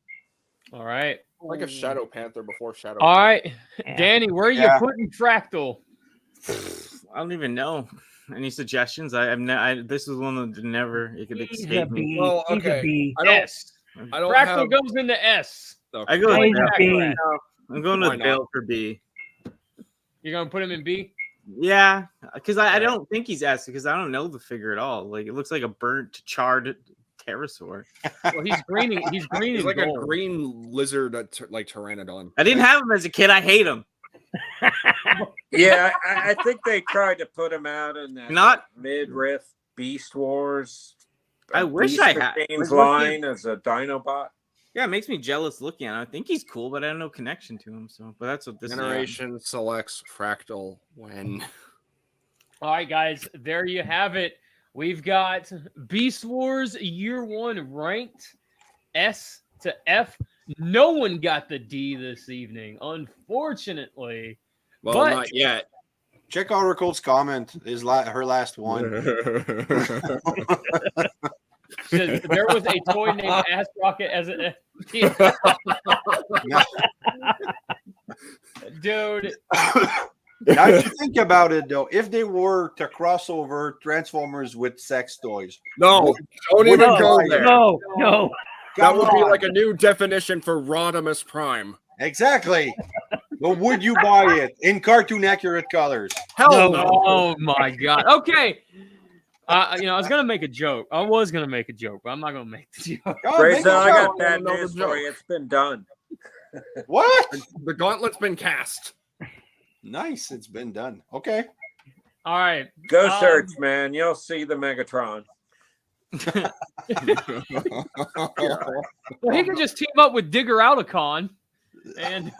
All right. Like a Shadow Panther before Shadow. All right. Yeah. Danny, where are you putting Fractal? I don't even know. Any suggestions? This is one that never it could He's escape a me. B. Well, He's a B. S. I don't Fractal have. goes into S. I go with He's a B. I'm going Why with not? Bill for B. You're gonna put him in B? Yeah, because I don't think he's S because I don't know the figure at all. Like it looks like a burnt, charred pterosaur. Well, he's green. He's green. He's and like gold. a green lizard, like Pteranodon. I didn't have him as a kid. I hate him. Yeah, I think they tried to put him out in that Not mid-riff Beast Wars. I wish I had. James Like, line as a Dinobot. Yeah, it makes me jealous looking at him. I think he's cool, but I have no connection to him. So, but that's what this Generation selects Fractal when. All right, guys, there you have it. We've got Beast Wars Year 1 ranked S to F. No one got the D this evening, unfortunately. Well, But- not yet. Check Oracle's comment. Is her last one. There was a toy named Ass Rocket as a dude. Now, if you think about it, though, if they were to cross over Transformers with sex toys, No, don't even go there. No. That would be on. like a new definition for Rodimus Prime. Exactly. But would you buy it in cartoon accurate colors? Hell no. Oh my god. Okay. I was gonna make a joke. I was gonna make a joke, but I'm not gonna make the joke. Oh, Grayson, make I it got so. bad know the news for joke. you. It's been done. What? The gauntlet's been cast. Nice. It's been done. Okay. All right. Go search, man. You'll see the Megatron. Well, he can just team up with Digger Outacon. And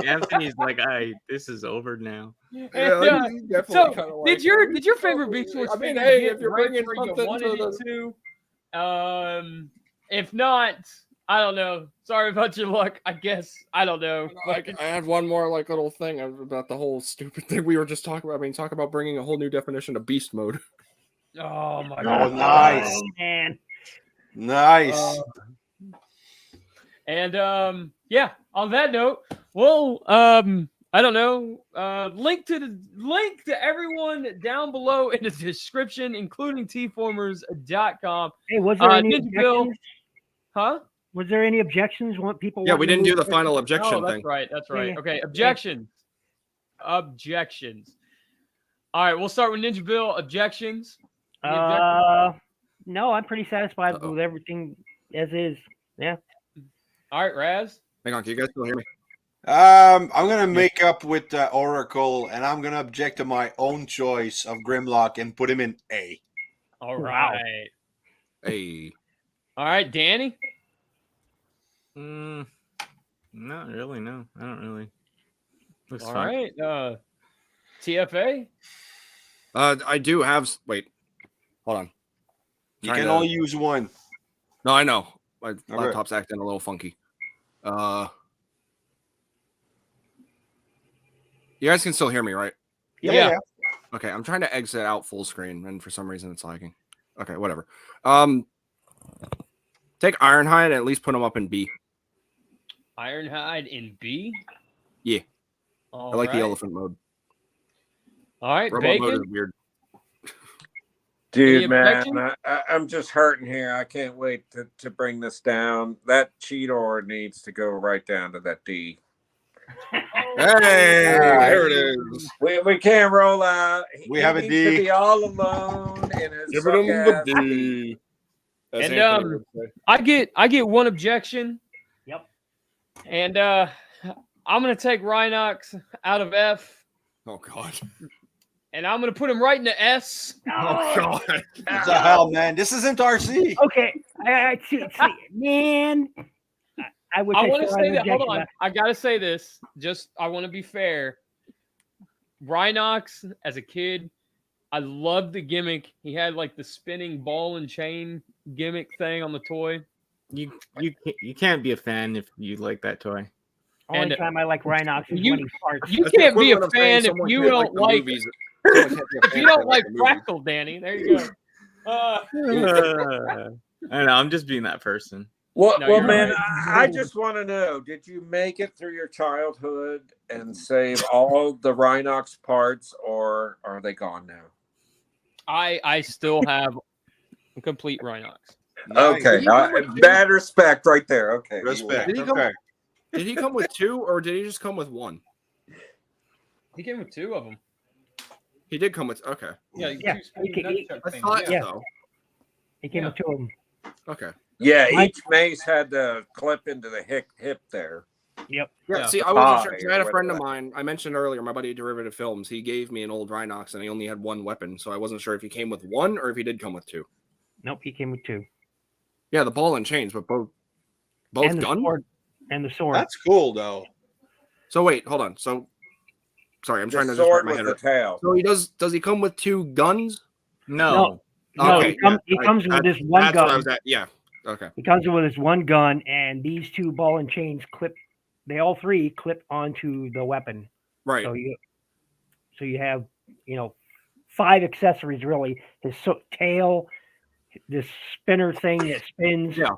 Anthony's like, this is over now. Yeah, and, he's definitely so kinda like, did your favorite Beast Wars I mean, figure hey, get if you're right bringing where you something wanted to it to? If not, I don't know. Sorry about your luck. I guess I don't know. Like, I had one more like little thing about the whole stupid thing we were just talking about. I mean, talk about bringing a whole new definition of beast mode. Oh my Oh, god. nice. Oh, man. Nice. And yeah, on that note, well, I don't know. Link to everyone down below in the description, including tformers.com. Hey, was there any Ninja Bill. objections? Huh? Was there any objections? Want people? Yeah, we wanting to didn't do move the final objection Oh, that's thing. right. That's right. Yeah. Okay, objections. Objections. All right, we'll start with Ninja Bill. Objections. Any objections? No, I'm pretty satisfied Uh-oh. with everything as is. Yeah. All right, Raz. Hang on, can you guys still hear me? I'm gonna make up with Oracle, and I'm gonna object to my own choice of Grimlock and put him in A. All Wow. right. Hey. All right, Danny. Not really. No, I don't really. Looks All fun. right. TFA. I do have. Wait, hold on. You Trying can to- only use one. No, I know. My laptop's acting a little funky. You guys can still hear me, right? Yeah. Okay, I'm trying to exit out full screen, and for some reason it's lagging. Okay, whatever. Take Ironhide and at least put him up in B. Ironhide in B. Yeah. All I like the right. elephant mode. All right, Robot mode Bacon. is weird. Dude, Any man, objection? I'm just hurting here. I can't wait to bring this down. That Cheetor needs to go right down to that D. Hey, right. there it is. We can't roll out. We have a needs D. to be all alone in his Give him the suck-ass D. As And, Anthony would say. I get one objection. Yep. And I'm gonna take Rhinox out of F, Oh God. and I'm gonna put him right into S. Oh God. What the hell, man? This isn't RC. Okay. I see, man. I wish I want to still say had an that. Hold objection. on. I gotta say this. Just I want to be fair. Rhinox, as a kid, I loved the gimmick. He had like the spinning ball and chain gimmick thing on the toy. You can't be a fan if you like that toy. Only and- time I like Rhinox is You- when he farts. You That's the can't be a equivalent of saying fan if someone you can't don't the like movies. Someone can't be a if fan you don't they like the movies. Fractal, Danny. There you go. I know. I'm just being that person. Well, No, well, you're man, right. I just want to know: did you make it through your childhood and save all the Rhinox parts, or are they gone now? I still have a complete Rhinox. Okay, Did he come with two? bad respect right there. Okay, Respect. Did he come- Okay. Did he come with two or did he just come with one? He came with two of them. He did come with. Okay. Yeah, Yeah, two spinning he- nunchuck I things, thought yeah. so. He came with two of them. Okay. Yeah, Mike- each mace had the clip into the hip there. Yep. Yeah, Yeah. see, I wasn't sure. Hi, 'Cause I had a or friend of whatever. mine. I mentioned earlier, my buddy Derivative Films. He gave me an old Rhinox, and he only had one weapon, so I wasn't sure if he came with one or if he did come with two. Nope, he came with two. Yeah, the ball and chains, but both and the gun. sword. And the sword. That's cool, though. So wait, hold on. So sorry, I'm trying The to just wrap sword my with head the around. tail. So he does. Does he come with two guns? No. No, Okay, he comes with this one That's what I gun. was at. Yeah. Okay. He comes with his one gun, and these two ball and chains clip. They all three clip onto the weapon. Right. So you have 5 accessories really. His tail, this spinner thing that spins. Yeah.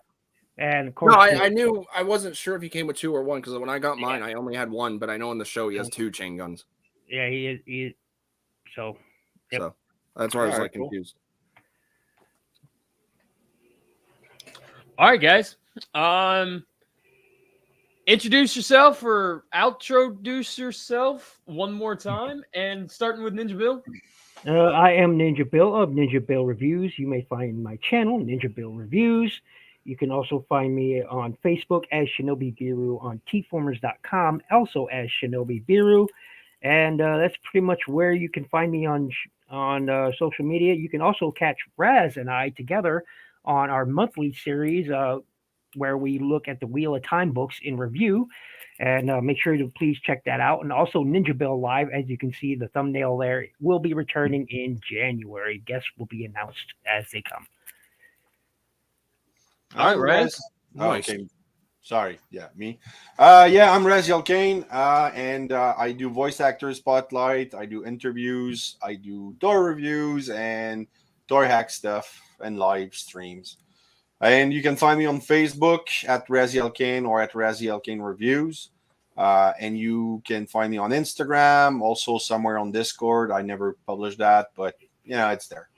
And of course, No, I knew. I wasn't sure if he came with two or one because when I got mine, I only had one. But I know in the show he has two chain guns. yeah, he is. So Yep. So that's why I was Alright, like cool. confused. All right, guys. Introduce yourself or outroduce yourself one more time, and starting with Ninja Bill. I am Ninja Bill of Ninja Bill Reviews. You may find my channel, Ninja Bill Reviews. You can also find me on Facebook as Shinobi Biru, on tformers.com, also as Shinobi Biru. And that's pretty much where you can find me on social media. You can also catch Raz and I together on our monthly series where we look at the Wheel of Time books in review. And make sure to please check that out. And also Ninja Bill Live, as you can see the thumbnail there, will be returning in January. Guests will be announced as they come. All right, I'm Rez. Nice. Okay. Sorry. Yeah, me. Yeah, I'm Rez Yelkane, and I do voice actor spotlight. I do interviews. I do toy reviews and toy hack stuff and live streams. And you can find me on Facebook at Rez Yelkane or at Rez Yelkane Reviews. And you can find me on Instagram, also somewhere on Discord. I never publish that, but it's there.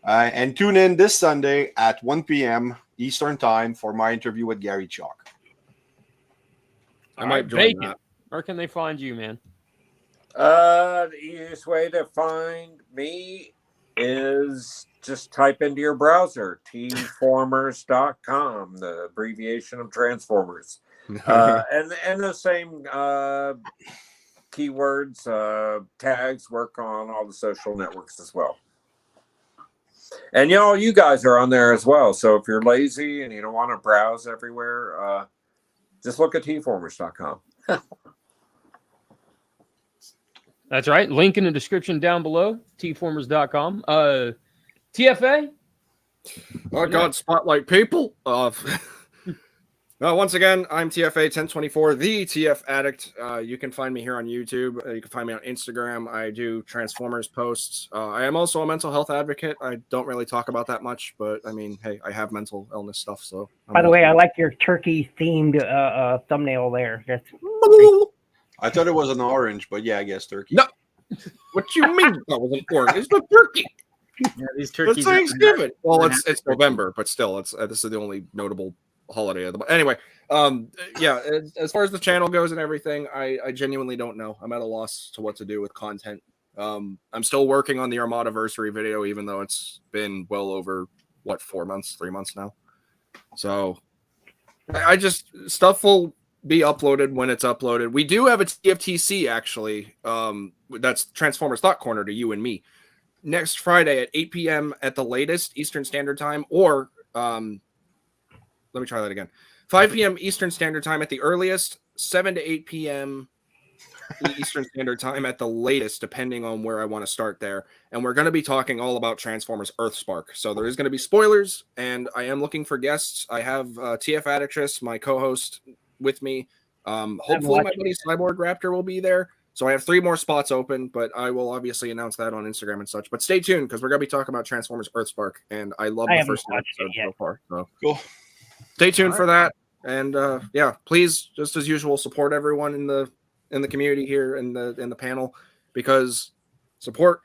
And tune in this Sunday at 1 p.m. Eastern Time for my interview with Gary Chalk. I might join Bacon. that. Where can they find you, man? The easiest way to find me is just type into your browser tformers.com, the abbreviation of Transformers. And the same keywords, tags work on all the social networks as well. And you guys are on there as well. So if you're lazy and you don't want to browse everywhere, just look at tformers.com. That's right. Link in the description down below, tformers.com. TFA? Oh, God, spotlight people. Once again, I'm TFA 1024, the TF Addict. You can find me here on YouTube. You can find me on Instagram. I do Transformers posts. I am also a mental health advocate. I don't really talk about that much, but I mean, hey, I have mental illness stuff. So, By the way, I like your turkey themed thumbnail there. That's I thought it was an orange, but yeah, I guess turkey. No. What you mean that was an orange? It's the turkey. Yeah, these turkeys. It's Thanksgiving. Well, it's November, but still, this is the only notable holiday of the month. Anyway, yeah, as far as the channel goes and everything, I genuinely don't know. I'm at a loss to what to do with content. I'm still working on the Armadaversary video, even though it's been well over 3 months now. So I just stuff will be uploaded when it's uploaded. We do have a TFTC actually. That's Transformers Thought Corner to you and me next Friday at 8 p.m. at the latest Eastern Standard Time, or let me try that again. 5 p.m. Eastern Standard Time at the earliest, 7 to 8 p.m. Eastern Standard Time at the latest, depending on where I want to start there. And we're going to be talking all about Transformers Earthspark. So there is going to be spoilers, and I am looking for guests. I have TF Addictress, my co-host, with me. Hopefully my buddy Cyborg Raptor will be there. So I have 3 more spots open, but I will obviously announce that on Instagram and such. But stay tuned, because we're going to be talking about Transformers Earthspark, and I love the first episode so far. So cool. Stay tuned for that. And yeah, please, just as usual, support everyone in the community here in the panel, because support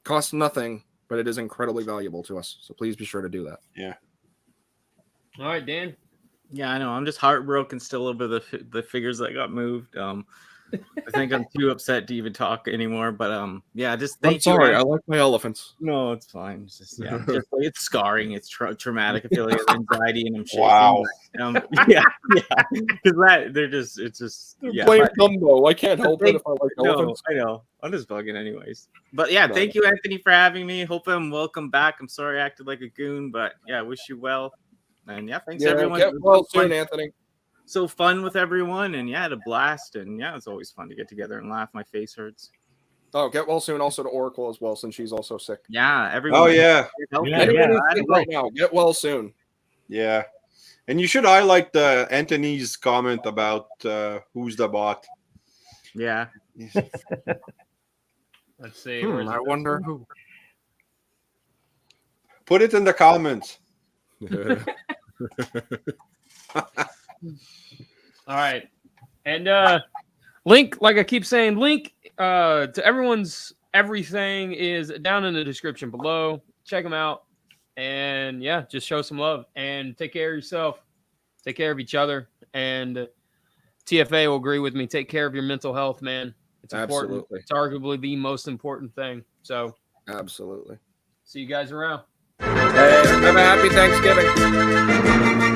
costs nothing, but it is incredibly valuable to us. So please be sure to do that. Yeah. All right, Dan. Yeah, I know. I'm just heartbroken still over the figures that got moved. I think I'm too upset to even talk anymore. But yeah, just thank you. I'm sorry. I like my elephants. No, it's fine. It's just it's scarring. It's traumatic. I feel like anxiety and I'm shaking. Wow. Yeah, because it's just Blame Dumbo. I can't help it if I like elephants. I know. I'm just bugging anyways. But yeah, thank you, Anthony, for having me. Hope I'm welcome back. I'm sorry I acted like a goon, but yeah, I wish you well. And yeah, thanks everyone. Get well soon, Anthony. So fun with everyone, and yeah, had a blast, and yeah, it's always fun to get together and laugh. My face hurts. Oh, get well soon. Also to Oracle as well, since she's also sick. Yeah, everyone. Oh yeah. Right now, get well soon. Yeah, and you should highlight Anthony's comment about who's the bot. Yeah. Let's see. I wonder who. Put it in the comments. All right. And link, like I keep saying, link to everyone's everything is down in the description below. Check them out. And yeah, just show some love and take care of yourself. Take care of each other. And TFA will agree with me. Take care of your mental health, man. It's important. Absolutely. It's arguably the most important thing. So absolutely. See you guys around. Have a happy Thanksgiving.